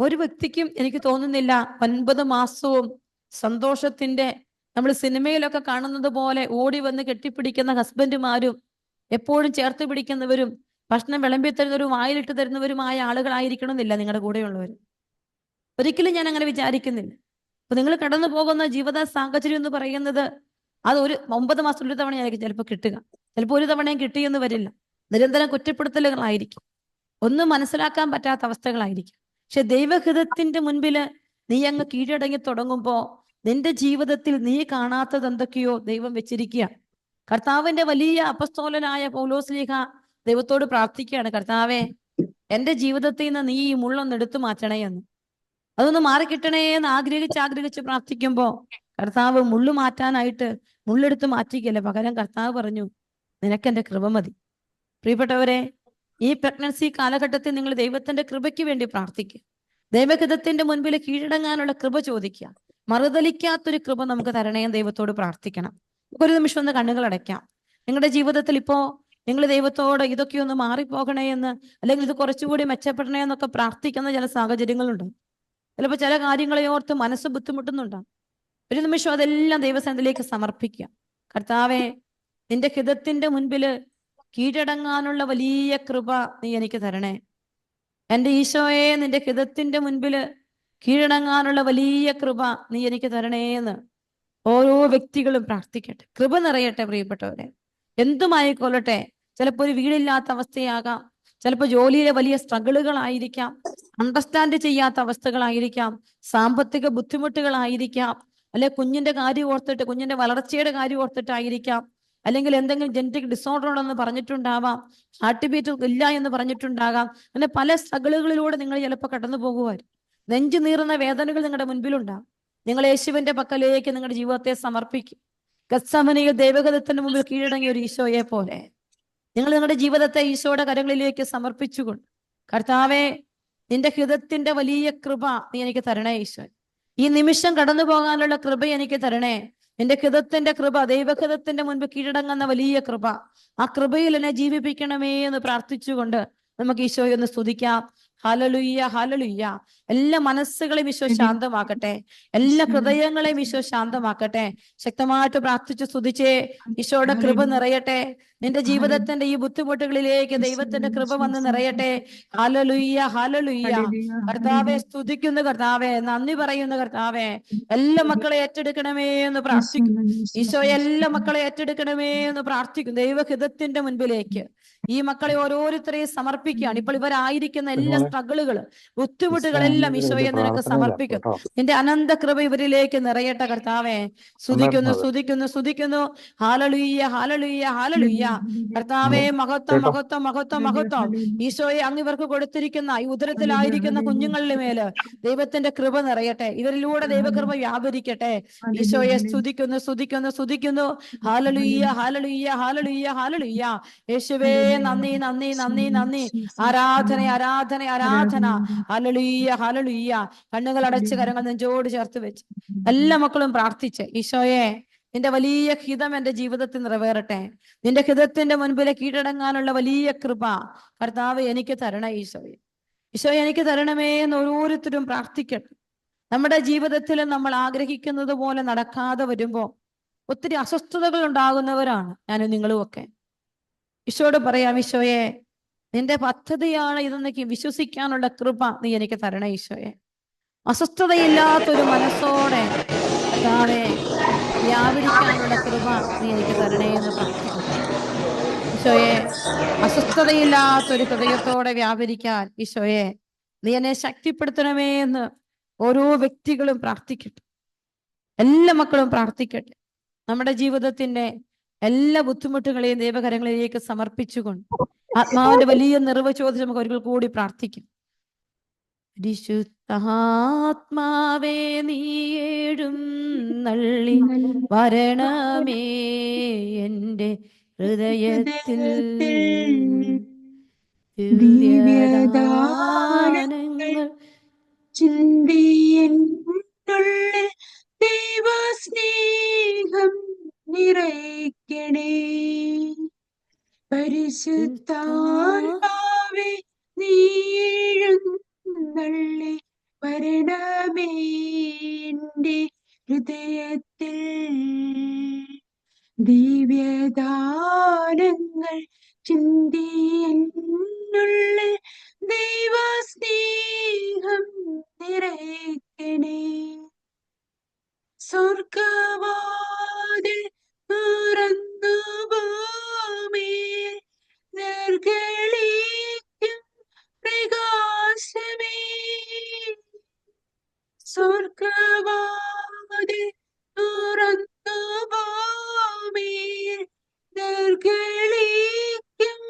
[SPEAKER 1] ഒരു വ്യക്തിക്കും എനിക്ക് തോന്നുന്നില്ല 9 മാസവും സന്തോഷത്തിന്റെ, നമ്മൾ സിനിമയിലൊക്കെ കാണുന്നത് പോലെ ഓടി വന്ന് കെട്ടിപ്പിടിക്കുന്ന ഹസ്ബൻഡുമാരും എപ്പോഴും ചേർത്ത് പിടിക്കുന്നവരും ഭക്ഷണം വിളമ്പി തരുന്നവരും വായിലിട്ട് തരുന്നവരുമായ ആളുകളായിരിക്കണം എന്നില്ല നിങ്ങളുടെ കൂടെയുള്ളവർ. ഒരിക്കലും ഞാൻ അങ്ങനെ വിചാരിക്കുന്നില്ല. അപ്പൊ നിങ്ങൾ കടന്നു പോകുന്ന ജീവിത സാഹചര്യം എന്ന് പറയുന്നത് അത് ഒരു 9 മാസം ഒരു തവണയായിരിക്കും ചിലപ്പോൾ കിട്ടുക, ചിലപ്പോൾ ഒരു തവണയും കിട്ടിയെന്ന് വരില്ല. നിരന്തരം കുറ്റപ്പെടുത്തലുകളായിരിക്കും, ഒന്നും മനസ്സിലാക്കാൻ പറ്റാത്ത അവസ്ഥകളായിരിക്കും. പക്ഷെ ദൈവഹിതത്തിന്റെ മുൻപില് നീ അങ്ങ് കീഴടങ്ങി തുടങ്ങുമ്പോൾ നിന്റെ ജീവിതത്തിൽ നീ കാണാത്തത് എന്തൊക്കെയോ ദൈവം വെച്ചിരിക്കുക. കർത്താവിന്റെ വലിയ അപ്പസ്തോലനായ പൗലോസ്ലീഹ ദൈവത്തോട് പ്രാർത്ഥിക്കുകയാണ്, കർത്താവേ, എന്റെ ജീവിതത്തിൽ നിന്ന് നീ ഈ മുള്ളൊന്ന് എടുത്തു മാറ്റണേ എന്ന്. അതൊന്ന് മാറിക്കിട്ടണേ എന്ന് ആഗ്രഹിച്ച് പ്രാർത്ഥിക്കുമ്പോ കർത്താവ് മുള്ളു മാറ്റാനായിട്ട് മുള്ളെടുത്ത് മാറ്റിക്കല്ലേ, പകരം കർത്താവ് പറഞ്ഞു, നിനക്കെന്റെ കൃപ മതി. പ്രിയപ്പെട്ടവരെ, ഈ പ്രഗ്നൻസി കാലഘട്ടത്തിൽ നിങ്ങൾ ദൈവത്തിന്റെ കൃപയ്ക്ക് വേണ്ടി പ്രാർത്ഥിക്കുക. ദൈവഹിതത്തിന്റെ മുൻപിൽ കീഴടങ്ങാനുള്ള കൃപ ചോദിക്കുക. മറുതലിക്കാത്തൊരു കൃപ നമുക്ക് തരണേ എന്ന് ദൈവത്തോട് പ്രാർത്ഥിക്കണം. ഒരു നിമിഷം ഒന്ന് കണ്ണുകൾ അടയ്ക്കാം. നിങ്ങളുടെ ജീവിതത്തിൽ ഇപ്പോ നിങ്ങൾ ദൈവത്തോട് ഇതൊക്കെ ഒന്ന് മാറിപ്പോകണേ എന്ന്, അല്ലെങ്കിൽ ഇത് കുറച്ചുകൂടി മെച്ചപ്പെടണേ എന്നൊക്കെ പ്രാർത്ഥിക്കുന്ന ചില സാഹചര്യങ്ങളുണ്ട്. ചിലപ്പോൾ ചില കാര്യങ്ങളെ ഓർത്ത് മനസ്സ് ബുദ്ധിമുട്ടുന്നുണ്ടാകും. ഒരു നിമിഷം അതെല്ലാം ദൈവസന്നിധിയിലേക്ക് സമർപ്പിക്കുക. കർത്താവേ, നിന്റെ ഹിതത്തിന്റെ മുൻപില് കീഴടങ്ങാനുള്ള വലിയ കൃപ നീ എനിക്ക് തരണേ. എൻ്റെ ഈശോയെ, നിന്റെ ഹിതത്തിന്റെ മുൻപില് കീഴടങ്ങാനുള്ള വലിയ കൃപ നീ എനിക്ക് തരണേ എന്ന് ഓരോ വ്യക്തികളും പ്രാർത്ഥിക്കട്ടെ. കൃപ നിറയട്ടെ പ്രിയപ്പെട്ടവരെ. എന്തുമായിക്കൊള്ളട്ടെ, ചിലപ്പോൾ ഒരു വീടില്ലാത്ത അവസ്ഥയാകാം, ചിലപ്പോൾ ജോലിയിലെ വലിയ സ്ട്രഗിളുകളായിരിക്കാം, അണ്ടർസ്റ്റാൻഡ് ചെയ്യാത്ത അവസ്ഥകളായിരിക്കാം, സാമ്പത്തിക ബുദ്ധിമുട്ടുകളായിരിക്കാം, അല്ലെ കുഞ്ഞിന്റെ കാര്യം ഓർത്തിട്ട്, കുഞ്ഞിന്റെ വളർച്ചയുടെ കാര്യം ഓർത്തിട്ടായിരിക്കാം, അല്ലെങ്കിൽ എന്തെങ്കിലും ജനറ്റിക് ഡിസോർഡർ ഉണ്ടെന്ന് പറഞ്ഞിട്ടുണ്ടാവാം, ഹാർട്ട് ബീറ്റ് ഇല്ല എന്ന് പറഞ്ഞിട്ടുണ്ടാകാം. അങ്ങനെ പല സ്ട്രഗിളുകളിലൂടെ നിങ്ങൾ ചിലപ്പോൾ കടന്നു പോകുവാൻ, നെഞ്ചു നീറുന്ന വേദനകൾ നിങ്ങളുടെ മുൻപിലുണ്ടാകും. നിങ്ങൾ യേശുവിന്റെ പക്കലേക്ക് നിങ്ങളുടെ ജീവിതത്തെ സമർപ്പിക്കും. ഗത്സമനിയിൽ ദൈവഹിതത്തിന് മുമ്പിൽ കീഴടങ്ങിയ ഒരു ഈശോയെ പോലെ നിങ്ങൾ നിങ്ങളുടെ ജീവിതത്തെ ഈശോയുടെ കരങ്ങളിലേക്ക് സമർപ്പിച്ചുകൊണ്ട്, കർത്താവേ, നിന്റെ ഹിതത്തിന്റെ വലിയ കൃപ നീ എനിക്ക് തരണേ ഈശോ. ഈ നിമിഷം കടന്നു പോകാനുള്ള കൃപ എനിക്ക് തരണേ. നിന്റെ ഹിതത്തിന്റെ കൃപ, ദൈവഹിതത്തിന്റെ മുൻപ് കീഴടങ്ങുന്ന വലിയ കൃപ, ആ കൃപയിൽ എന്നെ ജീവിപ്പിക്കണമേ എന്ന് പ്രാർത്ഥിച്ചുകൊണ്ട് നമുക്ക് ഈശോയെ ഒന്ന് സ്തുതിക്കാം. Hallelujah, hallelujah. എല്ലാ മനസ്സുകളെയും ഈശോ ശാന്തമാക്കട്ടെ, എല്ലാ ഹൃദയങ്ങളെയും ഈശോ ശാന്തമാക്കട്ടെ. ശക്തമായിട്ട് പ്രാർത്ഥിച്ചു സ്തുതിച്ചേ. ഈശോയുടെ കൃപ നിറയട്ടെ. നിന്റെ ജീവിതത്തിന്റെ ഈ ബുദ്ധിമുട്ടുകളിലേക്ക് ദൈവത്തിന്റെ കൃപ വന്ന് നിറയട്ടെ. ഹല്ലേലൂയ, ഹല്ലേലൂയ. കർത്താവെ സ്തുതിക്കുന്നു, കർത്താവെ നന്ദി പറയുന്നു, കർത്താവെ എല്ലാ മക്കളെ ഏറ്റെടുക്കണമേ എന്ന് പ്രാർത്ഥിക്കുന്നു. ഈശോ എല്ലാ മക്കളെ ഏറ്റെടുക്കണമേ എന്ന് പ്രാർത്ഥിക്കുന്നു. ദൈവഹിതത്തിന്റെ മുൻപിലേക്ക് ഈ മക്കളെ ഓരോരുത്തരെയും സമർപ്പിക്കുകയാണ്. ഇപ്പോൾ ഇവരായിരിക്കുന്ന എല്ലാ സ്ട്രഗിളുകള്, ബുദ്ധിമുട്ടുകളെല്ലാം ഈശോയെ നിനക്ക് സമർപ്പിക്കുന്നു. നിന്റെ അനന്ത കൃപ ഇവരിലേക്ക് നിറയട്ടെ കർത്താവെ. സ്തുതിക്കുന്നു, സ്തുതിക്കുന്നു, സ്തുതിക്കുന്നു. ഹല്ലേലൂയ, ഹല്ലേലൂയ, ഹല്ലേലൂയ. കർത്താവെ, മഹത്വം, മഹത്വം, മഹത്വം, മഹത്വം. ഈശോയെ, അങ്ങ് ഇവർക്ക് കൊടുത്തിരിക്കുന്ന ഈ ഉദരത്തിലായിരിക്കുന്ന കുഞ്ഞുങ്ങളുടെ മേല് ദൈവത്തിന്റെ കൃപ നിറയട്ടെ. ഇവരിലൂടെ ദൈവകൃപ വ്യാപരിക്കട്ടെ. ഈശോയെ സ്തുതിക്കുന്നു, സ്തുതിക്കുന്നു, സ്തുതിക്കുന്നു. ഹല്ലേലൂയ, ഹല്ലേലൂയ, ഹല്ലേലൂയ, ഹല്ലേലൂയ. യേശുവേ, നന്ദി, നന്ദി, നന്ദി, നന്ദി. ആരാധന, ആരാധന, ആരാധന. Hallelujah, hallelujah. കണ്ണുകൾ അടച്ച് കരങ്ങൾ നെഞ്ചോട് ചേർത്ത് വെച്ച് എല്ലാ മക്കളും പ്രാർത്ഥിച്ച്, ഈശോയെ, നിന്റെ വലിയ ഹിതം എന്റെ ജീവിതത്തിൽ നിറവേറട്ടെ. നിന്റെ ഹിതത്തിന്റെ മുൻപിലെ കീഴടങ്ങാനുള്ള വലിയ കൃപ കർത്താവ് എനിക്ക് തരണേ ഈശോയെ. ഈശോയെ, എനിക്ക് തരണമേ എന്ന് ഓരോരുത്തരും പ്രാർത്ഥിക്കട്ടെ. നമ്മുടെ ജീവിതത്തിൽ നമ്മൾ ആഗ്രഹിക്കുന്നത് പോലെ നടക്കാതെ വരുമ്പോൾ ഒത്തിരി അസ്വസ്ഥതകൾ ഉണ്ടാകുന്നവരാണ് ഞാനും നിങ്ങളും ഒക്കെ. ഈശോയോട് പറയാം, ഈശോയെ, നിന്റെ പദ്ധതിയാണ് ഇതെന്നൊക്കെ വിശ്വസിക്കാനുള്ള കൃപ നീ എനിക്ക് തരണേ ഈശോയെ. അസ്വസ്ഥതയില്ലാത്തൊരു മനസ്സോടെ കർത്താവേ വ്യാപരിക്കാനുള്ള കൃപ നീ എനിക്ക് തരണേ എന്ന് പ്രാർത്ഥിക്കുന്നു. ഈശോയെ, അസ്വസ്ഥതയില്ലാത്തൊരു ഹൃദയത്തോടെ വ്യാപരിക്കാൻ ഈശോയെ നീ എന്നെ ശക്തിപ്പെടുത്തണമേ എന്ന് ഓരോ വ്യക്തികളും പ്രാർത്ഥിക്കട്ടെ. എല്ലാ മക്കളും പ്രാർത്ഥിക്കട്ടെ. നമ്മുടെ ജീവിതത്തിന്റെ എല്ലാ ബുദ്ധിമുട്ടുകളെയും ദൈവകരങ്ങളിലേക്ക് സമർപ്പിച്ചുകൊണ്ട് ആത്മാവിന്റെ വലിയ നിറവ് ചോദിച്ച് നമുക്ക് ഒരിക്കൽ കൂടി പ്രാർത്ഥിക്കും. പരിശുദ്ധാത്മാവേ നീയേഴും നള്ളി വരണമേ എൻ്റെ ഹൃദയത്തിൽ, ദിവ്യദാനങ്ങൾ
[SPEAKER 2] ചിന്തിയെന്നുള്ളിൽ ദൈവസ്നേഹം നിറയ്ക്കണേ. പരിശുദ്ധാത്മാവേ നീയെഴുന്നള്ളി വരണമേ എൻ്റെ ഹൃദയത്തിൽ, ദിവ്യദാനങ്ങൾ ചിന്തിയെന്നുള്ളിൽ ദൈവസ്നേഹം നിറയ്ക്കണേ. സ്വർഗവാതിൽ തുറന്നു ഭൂമിയിൽ നിർഗളിക്കും പ്രകാശമേ. സ്വർഗവാതിൽ തുറന്നു ഭൂമിയിൽ നിർഗളിക്കും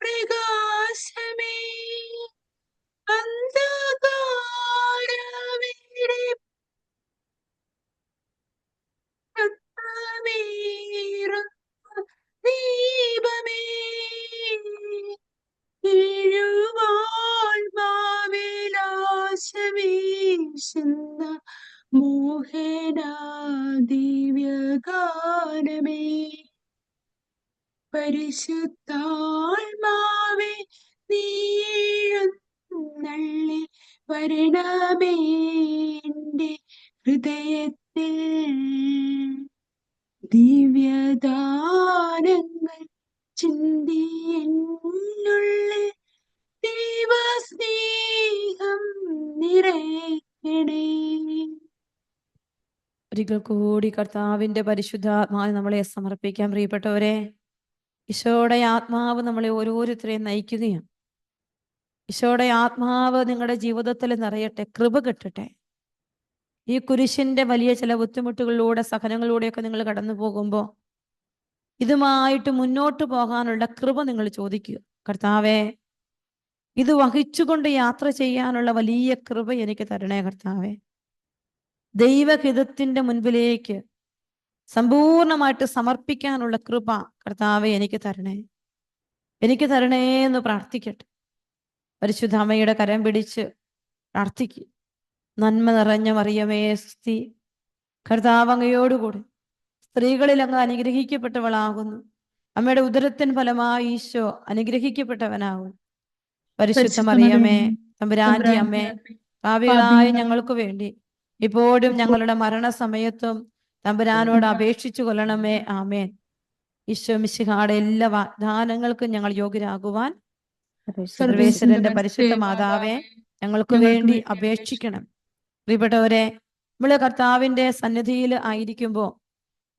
[SPEAKER 2] പ്രകാശമേ. അന്ധകാരമേറെ ദീപമേ, വീശുന്ന മോഹന ദിവ്യഗാനമേ. പരിശുദ്ധാത്മാവേ നീയെഴുന്നള്ളി വരണമേ എൻ്റെ ഹൃദയത്തിൽ, ദിവ്യദാനങ്ങൾ ചിന്തിയെന്നുള്ളിൽ ദൈവസ്നേഹം നിറയ്ക്കണേ.
[SPEAKER 1] ഒരിക്കൽ കൂടി കർത്താവിന്റെ പരിശുദ്ധാത്മാവ് നമ്മളെ സമർപ്പിക്കാൻ. പ്രിയപ്പെട്ടവരെ, ഈശോയുടെ ആത്മാവ് നമ്മളെ ഓരോരുത്തരെയും നയിക്കുകയാണ്. ഈശോയുടെ ആത്മാവ് നിങ്ങളുടെ ജീവിതത്തിൽ നിറയട്ടെ, കൃപ കിട്ടട്ടെ. ഈ കുരിശിന്റെ വലിയ ചില ബുദ്ധിമുട്ടുകളിലൂടെ, സഹനങ്ങളിലൂടെയൊക്കെ നിങ്ങൾ കടന്നു പോകുമ്പോൾ ഇതുമായിട്ട് മുന്നോട്ട് പോകാനുള്ള കൃപ നിങ്ങൾ ചോദിക്കുക. കർത്താവേ, ഇത് വഹിച്ചുകൊണ്ട് യാത്ര ചെയ്യാനുള്ള വലിയ കൃപ എനിക്ക് തരണേ കർത്താവേ. ദൈവഹിതത്തിന്റെ മുൻപിലേക്ക് സമ്പൂർണമായിട്ട് സമർപ്പിക്കാനുള്ള കൃപ കർത്താവെ എനിക്ക് തരണേ, എനിക്ക് തരണേ എന്ന് പ്രാർത്ഥിക്കട്ടെ. പരിശുദ്ധ അമ്മയുടെ കരം പിടിച്ച് പ്രാർത്ഥിക്കുക. നന്മ നിറഞ്ഞ മറിയമേ സ്തുതി, കർത്താവ് അങ്ങയോടുകൂടി സ്ത്രീകളിൽ അങ്ങ് അനുഗ്രഹിക്കപ്പെട്ടവളാകുന്നു. അമ്മയുടെ ഉദരത്തിൻ ഫലമായി ഈശോ അനുഗ്രഹിക്കപ്പെട്ടവനാകും. പരിശുദ്ധ മറിയമേ തമ്പുരാന്റെ അമ്മേ, പാപികളായ ഞങ്ങൾക്ക് വേണ്ടി ഇപ്പോഴും ഞങ്ങളുടെ മരണസമയത്തും തമ്പുരാനോട് അപേക്ഷിച്ചു കൊള്ളണമേ. ആമേൻ. ഈശോ മിശിഹായുടെ എല്ലാ വാഗ്ദാനങ്ങൾക്കും ഞങ്ങൾ യോഗ്യരാകുവാൻ സർവേശ്വരന്റെ പരിശുദ്ധ മാതാവേ ഞങ്ങൾക്ക് വേണ്ടി അപേക്ഷിക്കണം. പ്രിയപ്പെട്ടവരെ, നമ്മള് കർത്താവിന്റെ സന്നിധിയിൽ ആയിരിക്കുമ്പോൾ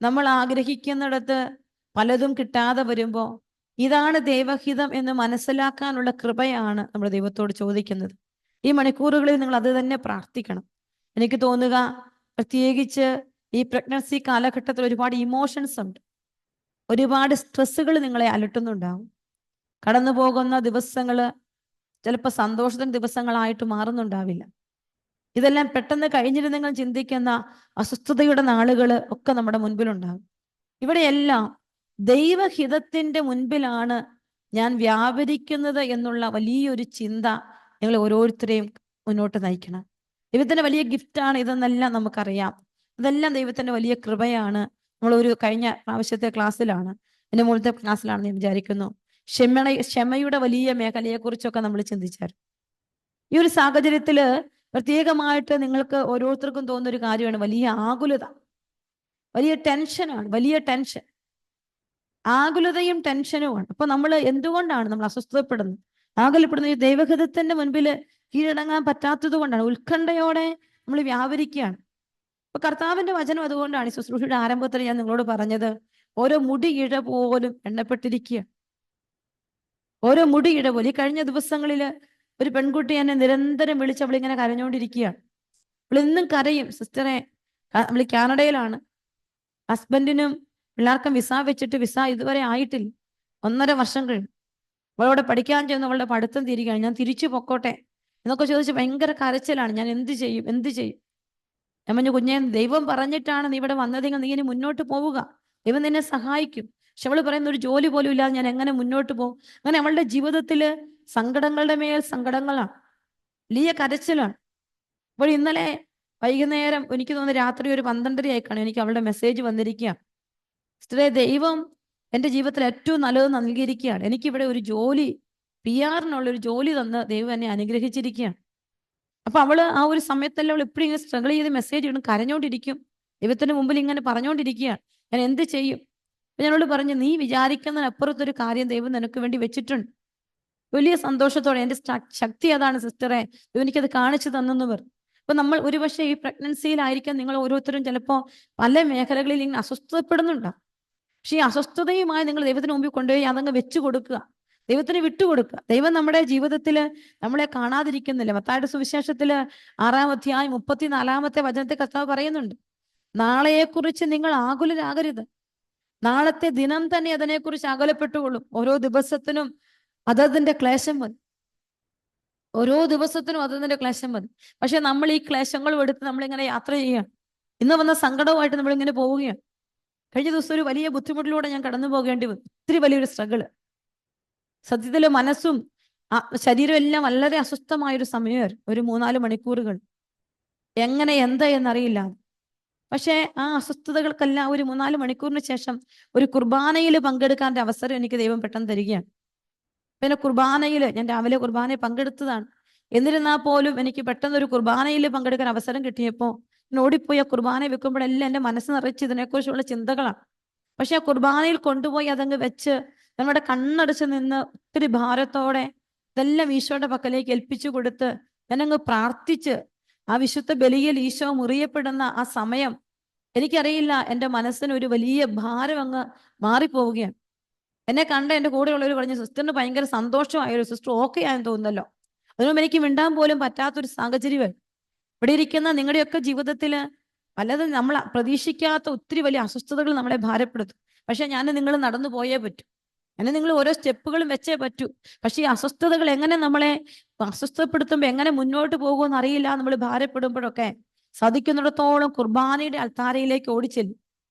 [SPEAKER 1] നമ്മൾ ആഗ്രഹിക്കുന്നിടത്ത് പലതും കിട്ടാതെ വരുമ്പോൾ ഇതാണ് ദൈവഹിതം എന്ന് മനസ്സിലാക്കാനുള്ള കൃപയാണ് നമ്മൾ ദൈവത്തോട് ചോദിക്കുന്നത്. ഈ മണിക്കൂറുകളിൽ നിങ്ങൾ അത് തന്നെ പ്രാർത്ഥിക്കണം. എനിക്ക് തോന്നുക, പ്രത്യേകിച്ച് ഈ പ്രഗ്നൻസി കാലഘട്ടത്തിൽ ഒരുപാട് ഇമോഷൻസ് ഉണ്ട്, ഒരുപാട് സ്ട്രെസ്സുകൾ നിങ്ങളെ അലട്ടുന്നുണ്ടാവും. കടന്നു പോകുന്ന ദിവസങ്ങൾ ചിലപ്പോൾ സന്തോഷത്തിന്റെ ദിവസങ്ങളായിട്ട് മാറുന്നുണ്ടാവില്ല. ഇതെല്ലാം പെട്ടെന്ന് കഴിഞ്ഞിരുന്നെങ്കിൽ ചിന്തിക്കുന്ന അസ്വസ്ഥതയുടെ നാളുകൾ ഒക്കെ നമ്മുടെ മുൻപിലുണ്ടാകും. ഇവിടെയെല്ലാം ദൈവഹിതത്തിന്റെ മുൻപിലാണ് ഞാൻ വ്യാപരിക്കുന്നത് എന്നുള്ള വലിയൊരു ചിന്ത നിങ്ങൾ ഓരോരുത്തരെയും മുന്നോട്ട് നയിക്കണം. ദൈവത്തിന്റെ വലിയ ഗിഫ്റ്റാണ് ഇതെന്നെല്ലാം നമുക്കറിയാം. ഇതെല്ലാം ദൈവത്തിന്റെ വലിയ കൃപയാണ്. നമ്മളൊരു കഴിഞ്ഞ പ്രാവശ്യത്തെ ക്ലാസ്സിലാണ്, എൻ്റെ മുകളിലത്തെ ക്ലാസ്സിലാണെന്ന് ഞാൻ വിചാരിക്കുന്നു, ക്ഷമയുടെ വലിയ മേഖലയെക്കുറിച്ചൊക്കെ നമ്മൾ ചിന്തിച്ചായിരുന്നു. ഈ ഒരു സാഹചര്യത്തില് പ്രത്യേകമായിട്ട് നിങ്ങൾക്ക് ഓരോരുത്തർക്കും തോന്നുന്ന ഒരു കാര്യമാണ് വലിയ ആകുലത, വലിയ ടെൻഷനാണ്, വലിയ ടെൻഷൻ, ആകുലതയും ടെൻഷനുമാണ്. അപ്പൊ നമ്മൾ എന്തുകൊണ്ടാണ് നമ്മൾ അസ്വസ്ഥപ്പെടുന്നത്, ആകുലപ്പെടുന്നത്? ഈ ദൈവഹിതത്തിന്റെ മുൻപിൽ കീഴടങ്ങാൻ പറ്റാത്തത് കൊണ്ടാണ്. ഉത്കണ്ഠയോടെ നമ്മൾ വ്യാപരിക്കുകയാണ്. അപ്പൊ കർത്താവിന്റെ വചനം അതുകൊണ്ടാണ് ഈ ശുശ്രൂഷയുടെ ആരംഭത്തിൽ ഞാൻ നിങ്ങളോട് പറഞ്ഞത്, ഓരോ മുടി ഇഴ പോലും എണ്ണപ്പെട്ടിരിക്കുക, ഓരോ മുടി ഇഴ പോലും. ഈ കഴിഞ്ഞ ദിവസങ്ങളില് ഒരു പെൺകുട്ടി എന്നെ നിരന്തരം വിളിച്ച് അവളിങ്ങനെ കരഞ്ഞുകൊണ്ടിരിക്കുകയാണ്. അവൾ ഇന്നും കരയും. സിസ്റ്ററെ, നമ്മൾ കാനഡയിലാണ്, ഹസ്ബൻഡിനും പിള്ളേർക്കും വിസ വെച്ചിട്ട് വിസ ഇതുവരെ ആയിട്ടില്ല, 1.5 വർഷം കഴിഞ്ഞു. അവളോട് പഠിക്കാൻ ചെന്ന് അവളുടെ പഠിത്തം തിരികെയാണ്, ഞാൻ തിരിച്ചു പൊക്കോട്ടെ എന്നൊക്കെ ചോദിച്ച് ഭയങ്കര കരച്ചിലാണ്. ഞാൻ എന്ത് ചെയ്യും, എന്ത് ചെയ്യും? ഞാൻ പറഞ്ഞു, കുഞ്ഞെ, ദൈവം പറഞ്ഞിട്ടാണ് നീ ഇവിടെ വന്നതെങ്കിൽ നീ ഇനി മുന്നോട്ട് പോവുക, ദൈവം നിന്നെ സഹായിക്കും. പക്ഷെ അവള് പറയുന്ന, ഒരു ജോലി പോലും ഇല്ലാതെ ഞാൻ എങ്ങനെ മുന്നോട്ട് പോകും? അങ്ങനെ അവളുടെ ജീവിതത്തില് സങ്കടങ്ങളുടെ മേൽ സങ്കടങ്ങളാണ്, വലിയ കരച്ചിലാണ്. അപ്പോൾ ഇന്നലെ വൈകുന്നേരം, എനിക്ക് തോന്നുന്നു രാത്രി ഒരു 12:30 ആയിക്കാണ്, എനിക്ക് അവളുടെ മെസ്സേജ് വന്നിരിക്കുക. സിസ്റ്ററെ, ദൈവം എൻ്റെ ജീവിതത്തിൽ ഏറ്റവും നല്ലത് നൽകിയിരിക്കുകയാണ്. എനിക്കിവിടെ ഒരു ജോലി, PR-നുള്ളൊരു ജോലി തന്ന് ദൈവം എന്നെ അനുഗ്രഹിച്ചിരിക്കുകയാണ്. അപ്പൊ അവള് ആ ഒരു സമയത്തല്ല, അവൾ ഇപ്പോഴും ഇങ്ങനെ സ്ട്രഗിൾ ചെയ്ത് മെസ്സേജ് ഇടും, കരഞ്ഞോണ്ടിരിക്കും, ദൈവത്തിന്റെ മുമ്പിൽ ഇങ്ങനെ പറഞ്ഞുകൊണ്ടിരിക്കുകയാണ്, ഞാൻ എന്ത് ചെയ്യും? അപ്പൊ ഞാനോട് പറഞ്ഞു, നീ വിചാരിക്കുന്നതിനപ്പുറത്തൊരു കാര്യം ദൈവം നിനക്ക് വേണ്ടി വെച്ചിട്ടുണ്ട്. വലിയ സന്തോഷത്തോടെ, എൻ്റെ ശക്തി അതാണ് സിസ്റ്ററെ, ദൈവം എനിക്കത് കാണിച്ചു തന്നെന്ന് പറഞ്ഞു. അപ്പൊ നമ്മൾ ഒരുപക്ഷെ ഈ പ്രഗ്നൻസിയിലായിരിക്കാം നിങ്ങൾ ഓരോരുത്തരും ചിലപ്പോൾ പല മേഖലകളിൽ ഇങ്ങനെ അസ്വസ്ഥപ്പെടുന്നുണ്ടാവും. പക്ഷെ ഈ അസ്വസ്ഥതയുമായി നിങ്ങൾ ദൈവത്തിന് മുമ്പിൽ കൊണ്ടുപോയി അതങ്ങ് വെച്ചു കൊടുക്കുക, ദൈവത്തിന് വിട്ടുകൊടുക്കുക. ദൈവം നമ്മുടെ ജീവിതത്തിൽ നമ്മളെ കാണാതിരിക്കുന്നില്ല. മത്തായിയുടെ സുവിശേഷത്തില് 6-ാം അധ്യായം 34-ാമത്തെ വചനത്തെ കർത്താവ് പറയുന്നുണ്ട്, നാളെയെക്കുറിച്ച് നിങ്ങൾ ആകുലരാകരുത്, നാളത്തെ ദിനം തന്നെ അതിനെക്കുറിച്ച് അകലപ്പെട്ടുകൊള്ളും. ഓരോ ദിവസത്തിനും അതതിന്റെ ക്ലേശം മതി, ഓരോ ദിവസത്തിനും അതതിന്റെ ക്ലേശം മതി. പക്ഷെ നമ്മൾ ഈ ക്ലേശങ്ങളും എടുത്ത് നമ്മളിങ്ങനെ യാത്ര ചെയ്യുകയാണ്. ഇന്ന് വന്ന സങ്കടവുമായിട്ട് നമ്മളിങ്ങനെ പോവുകയാണ്. കഴിഞ്ഞ ദിവസം ഒരു വലിയ ബുദ്ധിമുട്ടിലൂടെ ഞാൻ കടന്നു പോകേണ്ടി വന്നു, ഒത്തിരി വലിയൊരു സ്ട്രഗിള്. സത്യത്തില് മനസ്സും ശരീരം എല്ലാം വളരെ അസ്വസ്ഥമായൊരു സമയമായിരുന്നു, ഒരു 3-4 മണിക്കൂറുകൾ. എങ്ങനെ എന്താ എന്നറിയില്ല. പക്ഷേ ആ അസ്വസ്ഥതകൾക്കെല്ലാം ഒരു 3-4 മണിക്കൂറിന് ശേഷം ഒരു കുർബാനയിൽ പങ്കെടുക്കാൻ അവസരം എനിക്ക് ദൈവം പെട്ടെന്ന് തരികയാണ്. പിന്നെ കുർബാനയിൽ ഞാൻ രാവിലെ കുർബാനയിൽ പങ്കെടുത്തതാണ്. എന്നിരുന്നാൽ പോലും എനിക്ക് പെട്ടെന്ന് ഒരു കുർബാനയിൽ പങ്കെടുക്കാൻ അവസരം കിട്ടിയപ്പോൾ ഞാൻ ഓടിപ്പോയി ആ കുർബാന വെക്കുമ്പോഴെല്ലാം എൻ്റെ മനസ്സ് നിറച്ച് ഇതിനെക്കുറിച്ചുള്ള ചിന്തകളാണ്. പക്ഷെ ആ കുർബാനയിൽ കൊണ്ടുപോയി അതങ്ങ് വെച്ച് നമ്മുടെ കണ്ണടച്ച് നിന്ന് ഒത്തിരി ഭാരത്തോടെ ഇതെല്ലാം ഈശോയുടെ പക്കലേക്ക് ഏൽപ്പിച്ചു കൊടുത്ത് ഞാനങ്ങ് പ്രാർത്ഥിച്ച് ആ വിശുദ്ധ ബലിയിൽ ഈശോ മുറിയപ്പെടുന്ന ആ സമയം, എനിക്കറിയില്ല, എൻ്റെ മനസ്സിന് ഒരു വലിയ ഭാരം അങ്ങ് മാറിപ്പോവുകയാണ്. എന്നെ കണ്ട എൻ്റെ കൂടെയുള്ളവർ പറഞ്ഞു, സിസ്റ്ററിന് ഭയങ്കര സന്തോഷമായൊരു, സിസ്റ്റർ ഓക്കെ ആയെന്ന് തോന്നുന്നല്ലോ. അതിനും എനിക്ക് മിണ്ടാൻ പോലും പറ്റാത്തൊരു സാഹചര്യമായി. ഇവിടെ ഇരിക്കുന്ന നിങ്ങളുടെയൊക്കെ ജീവിതത്തിൽ പലതും നമ്മൾ പ്രതീക്ഷിക്കാത്ത ഒത്തിരി വലിയ അസ്വസ്ഥതകൾ നമ്മളെ ഭാരപ്പെടുത്തും. പക്ഷെ ഞാൻ നിങ്ങൾ നടന്നു പോയേ പറ്റൂ, അങ്ങനെ നിങ്ങൾ ഓരോ സ്റ്റെപ്പുകളും വെച്ചേ പറ്റൂ. പക്ഷെ ഈ അസ്വസ്ഥതകൾ എങ്ങനെ നമ്മളെ അസ്വസ്ഥപ്പെടുത്തുമ്പോൾ എങ്ങനെ മുന്നോട്ട് പോകുമെന്ന് അറിയില്ല. നമ്മൾ ഭാരപ്പെടുമ്പോഴൊക്കെ സാധിക്കുന്നിടത്തോളം കുർബാനയുടെ അൾത്താരയിലേക്ക് ഓടിച്ചെല്ലും.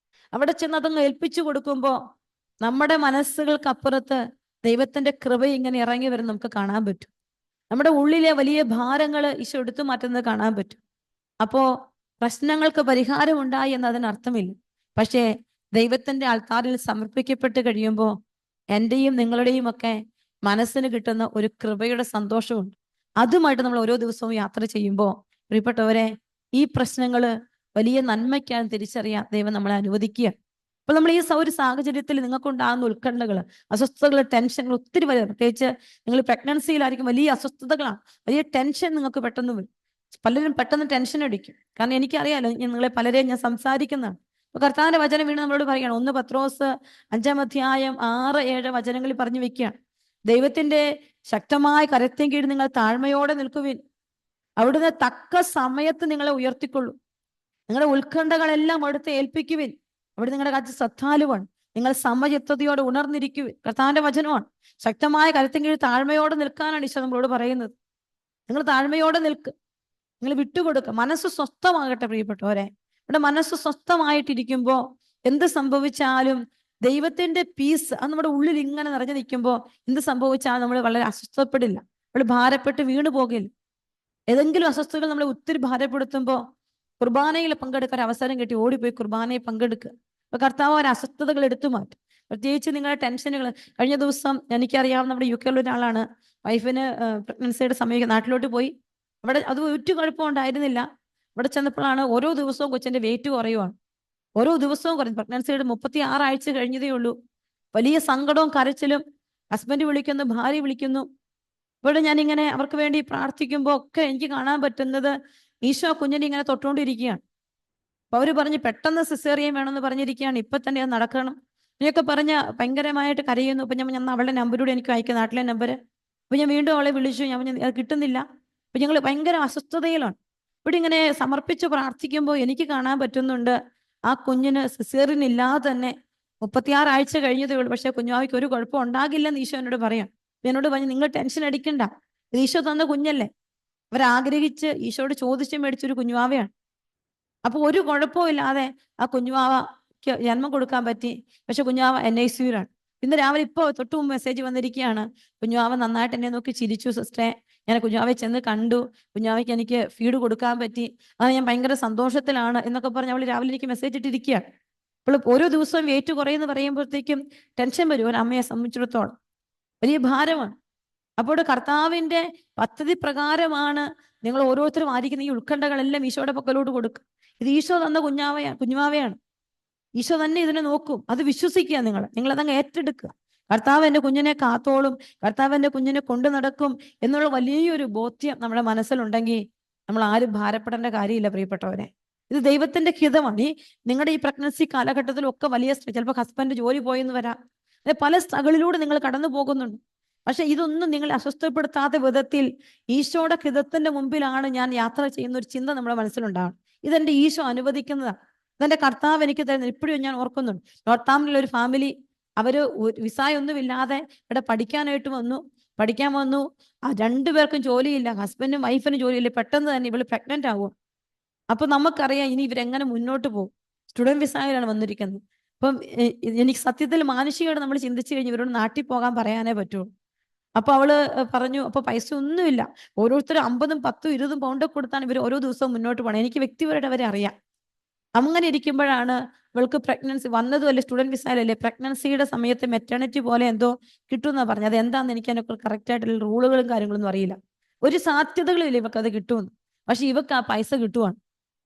[SPEAKER 1] അവിടെ ചെന്ന് അതങ്ങ് ഏൽപ്പിച്ചു കൊടുക്കുമ്പോൾ നമ്മുടെ മനസ്സുകൾക്കപ്പുറത്ത് ദൈവത്തിന്റെ കൃപ ഇങ്ങനെ ഇറങ്ങി വരും നമുക്ക് കാണാൻ പറ്റും. നമ്മുടെ ഉള്ളിലെ വലിയ ഭാരങ്ങൾ ഈശോ എടുത്തു മാറ്റുന്നത് കാണാൻ പറ്റും. അപ്പോ പ്രശ്നങ്ങൾക്ക് പരിഹാരം ഉണ്ടായി എന്നതിനർത്ഥമില്ല. പക്ഷേ ദൈവത്തിന്റെ ആൾത്താരിൽ സമർപ്പിക്കപ്പെട്ട് കഴിയുമ്പോൾ എൻ്റെയും നിങ്ങളുടെയും ഒക്കെ മനസ്സിന് കിട്ടുന്ന ഒരു കൃപയുടെ സന്തോഷമുണ്ട്. അതുമായിട്ട് നമ്മൾ ഓരോ ദിവസവും യാത്ര ചെയ്യുമ്പോൾ പ്രിയപ്പെട്ടവരെ, ഈ പ്രശ്നങ്ങൾ വലിയ നന്മയ്ക്കാണ് തിരിച്ചറിയാൻ ദൈവം നമ്മളെ അനുവദിക്കുക. അപ്പൊ നമ്മൾ ഈ ഒരു സാഹചര്യത്തിൽ നിങ്ങൾക്കുണ്ടാകുന്ന ഉത്കണ്ഠകൾ, അസ്വസ്ഥതകൾ, ടെൻഷനുകൾ ഒത്തിരി വരും. പ്രത്യേകിച്ച് നിങ്ങൾ പ്രഗ്നൻസിയിലായിരിക്കും, വലിയ അസ്വസ്ഥതകളാണ്, വലിയ ടെൻഷൻ നിങ്ങൾക്ക് പെട്ടെന്ന് വരും. പലരും പെട്ടെന്ന് ടെൻഷൻ അടിക്കും. കാരണം എനിക്കറിയാലോ, നിങ്ങളെ പലരെയും ഞാൻ സംസാരിക്കുന്നതാണ്. അപ്പൊ കർത്താവിന്റെ വചനം വീണ്ടും നമ്മളോട് പറയുകയാണ്, 1 പത്രോസ് 5-ാം അധ്യായം 6-7 വചനങ്ങളിൽ പറഞ്ഞു വെക്കുകയാണ്, ദൈവത്തിന്റെ ശക്തമായ കരത്തിൻ കീഴിൽ നിങ്ങൾ താഴ്മയോടെ നിൽക്കുവിൻ, അവിടുന്ന് തക്ക സമയത്ത് നിങ്ങളെ ഉയർത്തിക്കൊള്ളൂ. നിങ്ങളുടെ ഉത്കണ്ഠകളെല്ലാം അവിടുത്തെ ഏൽപ്പിക്കുവിൻ, അവിടെ നിങ്ങളുടെ കാര്യം ശ്രദ്ധാലുവാണ്, നിങ്ങൾ സമചിത്തതയോടെ ഉണർന്നിരിക്കുവിൻ. കർത്താവിന്റെ വചനമാണ്. ശക്തമായ കരത്തിൻ കീഴിൽ താഴ്മയോടെ നിൽക്കാനാണ് ഈശോ നമ്മളോട് പറയുന്നത്. നിങ്ങൾ താഴ്മയോടെ നിൽക്ക്, നിങ്ങൾ വിട്ടുകൊടുക്കുക, മനസ്സ് സ്വസ്ഥമാകട്ടെ. പ്രിയപ്പെട്ടവരെ, ഇവിടെ മനസ്സ് സ്വസ്ഥമായിട്ടിരിക്കുമ്പോൾ എന്ത് സംഭവിച്ചാലും ദൈവത്തിന്റെ പീസ് അത് നമ്മുടെ ഉള്ളിൽ ഇങ്ങനെ നിറഞ്ഞു നിൽക്കുമ്പോൾ എന്ത് സംഭവിച്ചാലും നമ്മൾ വളരെ അസ്വസ്ഥപ്പെടില്ല, നമ്മൾ ഭാരപ്പെട്ട് വീണു പോകില്ല. ഏതെങ്കിലും അസ്വസ്ഥതകൾ നമ്മളെ ഒത്തിരി ഭാരപ്പെടുത്തുമ്പോൾ കുർബാനയിൽ പങ്കെടുക്കാൻ അവസരം കിട്ടി ഓടിപ്പോയി കുർബാനയിൽ പങ്കെടുക്കുക. അപ്പൊ കർത്താവ് ഒരു അസ്വസ്ഥതകൾ എടുത്തു മാറ്റും. പ്രത്യേകിച്ച് നിങ്ങളുടെ ടെൻഷനുകൾ. കഴിഞ്ഞ ദിവസം എനിക്കറിയാവുന്ന നമ്മുടെ UK ഒരാളാണ്, വൈഫിന് പ്രഗ്നൻസിയുടെ സമയം നാട്ടിലോട്ട് പോയി. അവിടെ അത് ഒരു കുഴപ്പം ഉണ്ടായിരുന്നില്ല. ഇവിടെ ചെന്നപ്പോഴാണ് ഓരോ ദിവസവും കൊച്ചിന്റെ വെയിറ്റ് കുറയുവാണ്, ഓരോ ദിവസവും കുറഞ്ഞു. പ്രഗ്നൻസിയുടെ 36 ആഴ്ച കഴിഞ്ഞതേ ഉള്ളൂ. വലിയ സങ്കടവും കരച്ചിലും, ഹസ്ബൻഡ് വിളിക്കുന്നു, ഭാര്യ വിളിക്കുന്നു. ഇവിടെ ഞാനിങ്ങനെ അവർക്ക് വേണ്ടി പ്രാർത്ഥിക്കുമ്പോൾ ഒക്കെ എനിക്ക് കാണാൻ പറ്റുന്നത് ഈശോ കുഞ്ഞിനെ ഇങ്ങനെ തൊട്ടുകൊണ്ടിരിക്കുകയാണ്. അപ്പൊ അവര് പറഞ്ഞ് പെട്ടെന്ന് സിസേറിയൻ വേണമെന്ന് പറഞ്ഞിരിക്കുകയാണ്, ഇപ്പൊ തന്നെ അത് നടക്കണം. ഇനിയൊക്കെ പറഞ്ഞ് ഭയങ്കരമായിട്ട് കരയുന്നു. അപ്പൊ ഞാൻ അവളുടെ നമ്പറിലൂടെ എനിക്ക് അയക്കുക, നാട്ടിലെ നമ്പർ. അപ്പൊ ഞാൻ വീണ്ടും അവളെ വിളിച്ചു, ഞാൻ അത് കിട്ടുന്നില്ല. അപ്പൊ ഞങ്ങൾ ഭയങ്കര അസ്വസ്ഥതയിലാണ്. ഇവിടെ ഇങ്ങനെ സമർപ്പിച്ച് പ്രാർത്ഥിക്കുമ്പോൾ എനിക്ക് കാണാൻ പറ്റുന്നുണ്ട് ആ കുഞ്ഞിന് സിസേറിയൻ ഇല്ലാതെ തന്നെ 36 ആഴ്ച കഴിഞ്ഞതേ ഉള്ളൂ. പക്ഷെ കുഞ്ഞാവിക്ക് ഒരു കുഴപ്പം ഉണ്ടാകില്ലെന്ന് ഈശോ എന്നോട് പറയാം. എന്നോട് പറഞ്ഞു, നിങ്ങൾ ടെൻഷൻ അടിക്കണ്ട, ഇത് ഈശോ തന്ന കുഞ്ഞല്ലേ. അവരാഗ്രഹിച്ച് ഈശോയോട് ചോദിച്ച് മേടിച്ചൊരു കുഞ്ഞുവാവയാണ്. അപ്പൊ ഒരു കുഴപ്പവും ഇല്ലാതെ ആ കുഞ്ഞുവാവയ്ക്ക് ജന്മം കൊടുക്കാൻ പറ്റി. പക്ഷെ കുഞ്ഞുവാവ NICU-ലാണ്. ഇന്ന് രാവിലെ ഇപ്പോൾ തൊട്ട് മുമ്പ് മെസ്സേജ് വന്നിരിക്കുകയാണ്, കുഞ്ഞുവാവ നന്നായിട്ട് എന്നെ നോക്കി ചിരിച്ചു സിസ്റ്ററെ, ഞാൻ കുഞ്ഞുവാവയെ ചെന്ന് കണ്ടു, കുഞ്ഞുവാവയ്ക്ക് എനിക്ക് ഫീഡ് കൊടുക്കാൻ പറ്റി, അത് ഞാൻ ഭയങ്കര സന്തോഷത്തിലാണ് എന്നൊക്കെ പറഞ്ഞ് അവൾ രാവിലെ എനിക്ക് മെസ്സേജ് ഇട്ടിരിക്കുകയാണ്. അപ്പോൾ ഓരോ ദിവസവും വെയിറ്റ് കുറയുമെന്ന് പറയുമ്പോഴത്തേക്കും ടെൻഷൻ വരും ഒരു അമ്മയെ സംബന്ധിച്ചിടത്തോളം, വലിയ ഭാരമാണ്. അപ്പോൾ കർത്താവിന്റെ പദ്ധതി പ്രകാരമാണ് നിങ്ങൾ ഓരോരുത്തരും ആയിരിക്കുന്ന ഈ ഉത്കണ്ഠകളെല്ലാം ഈശോയുടെ പക്കലോട്ട് കൊടുക്കുക. ഇത് ഈശോ തന്ന കുഞ്ഞുമാവയാണ്. ഈശോ തന്നെ ഇതിനെ നോക്കും. അത് വിശ്വസിക്കുക. നിങ്ങളതങ്ങ് ഏറ്റെടുക്കുക. കർത്താവ് എൻ്റെ കുഞ്ഞിനെ കാത്തോളും, കർത്താവ് എൻ്റെ കുഞ്ഞിനെ കൊണ്ടു നടക്കും എന്നുള്ള വലിയൊരു ബോധ്യം നമ്മുടെ മനസ്സിലുണ്ടെങ്കിൽ നമ്മൾ ആരും ഭാരപ്പെടേണ്ട കാര്യമില്ല പ്രിയപ്പെട്ടവരെ. ഇത് ദൈവത്തിന്റെ ഹിതമാണ്. നിങ്ങളുടെ ഈ പ്രഗ്നൻസി കാലഘട്ടത്തിലൊക്കെ വലിയ ചിലപ്പോൾ ഹസ്ബൻഡ് ജോലി പോയെന്ന് വരാം, പല സ്ട്രഗിളിലൂടെ നിങ്ങൾ കടന്നു പോകുന്നുണ്ട്. പക്ഷെ ഇതൊന്നും നിങ്ങളെ അസ്വസ്ഥപ്പെടുത്താത്ത വിധത്തിൽ ഈശോയുടെ ഹിതത്തിന്റെ മുമ്പിലാണ് ഞാൻ യാത്ര ചെയ്യുന്ന ഒരു ചിന്ത നമ്മുടെ മനസ്സിലുണ്ടാവണം. ഇതെന്റെ ഈശോ അനുവദിക്കുന്നതാണ്, ഇതെന്റെ കർത്താവ് എനിക്ക് തരുന്നത്. ഇപ്പോഴും ഞാൻ ഓർക്കുന്നുണ്ട്, നോർത്താമിലുള്ള ഒരു ഫാമിലി, അവര് വിസയൊന്നുമില്ലാതെ ഇവിടെ പഠിക്കാൻ വന്നു. ആ രണ്ടുപേർക്കും ജോലിയില്ല, ഹസ്ബൻഡും വൈഫിനും ജോലിയില്ല. പെട്ടെന്ന് തന്നെ ഇവള് പ്രഗ്നന്റ് ആവും. അപ്പൊ നമുക്കറിയാം ഇനി ഇവരെങ്ങനെ മുന്നോട്ട് പോകും. സ്റ്റുഡന്റ് വിസയിലാണ് വന്നിരിക്കുന്നത്. അപ്പം എനിക്ക് സത്യത്തിൽ മാനുഷികമായിട്ട് നമ്മൾ ചിന്തിച്ചു കഴിഞ്ഞ് ഇവരോട് നാട്ടിൽ പോകാൻ പറയാനേ പറ്റുള്ളൂ. അപ്പൊ അവള് പറഞ്ഞു, അപ്പൊ പൈസ ഒന്നുമില്ല, ഓരോരുത്തരും 50, 10, 20 പൗണ്ട് കൊടുത്താണ് ഇവർ ഓരോ ദിവസവും മുന്നോട്ട് പോകണം. എനിക്ക് വ്യക്തിപരമായിട്ട് അവരെ അറിയാം. അങ്ങനെ ഇരിക്കുമ്പോഴാണ് ഇവൾക്ക് പ്രഗ്നൻസി വന്നതും അല്ലേ, സ്റ്റുഡന്റ് വിസയിലല്ലേ, പ്രഗ്നൻസിയുടെ സമയത്ത് മെറ്റേണിറ്റി പോലെ എന്തോ കിട്ടുമെന്നാണ് പറഞ്ഞത്. അത് എന്താണെന്ന് എനിക്ക് അതിനൊക്കെ കറക്റ്റ് ആയിട്ടുള്ള റൂളുകളും കാര്യങ്ങളൊന്നും അറിയില്ല. ഒരു സാധ്യതകളും ഇല്ല ഇവർക്ക് അത് കിട്ടുമെന്ന്. പക്ഷെ ഇവർക്ക് ആ പൈസ കിട്ടുവാണ്.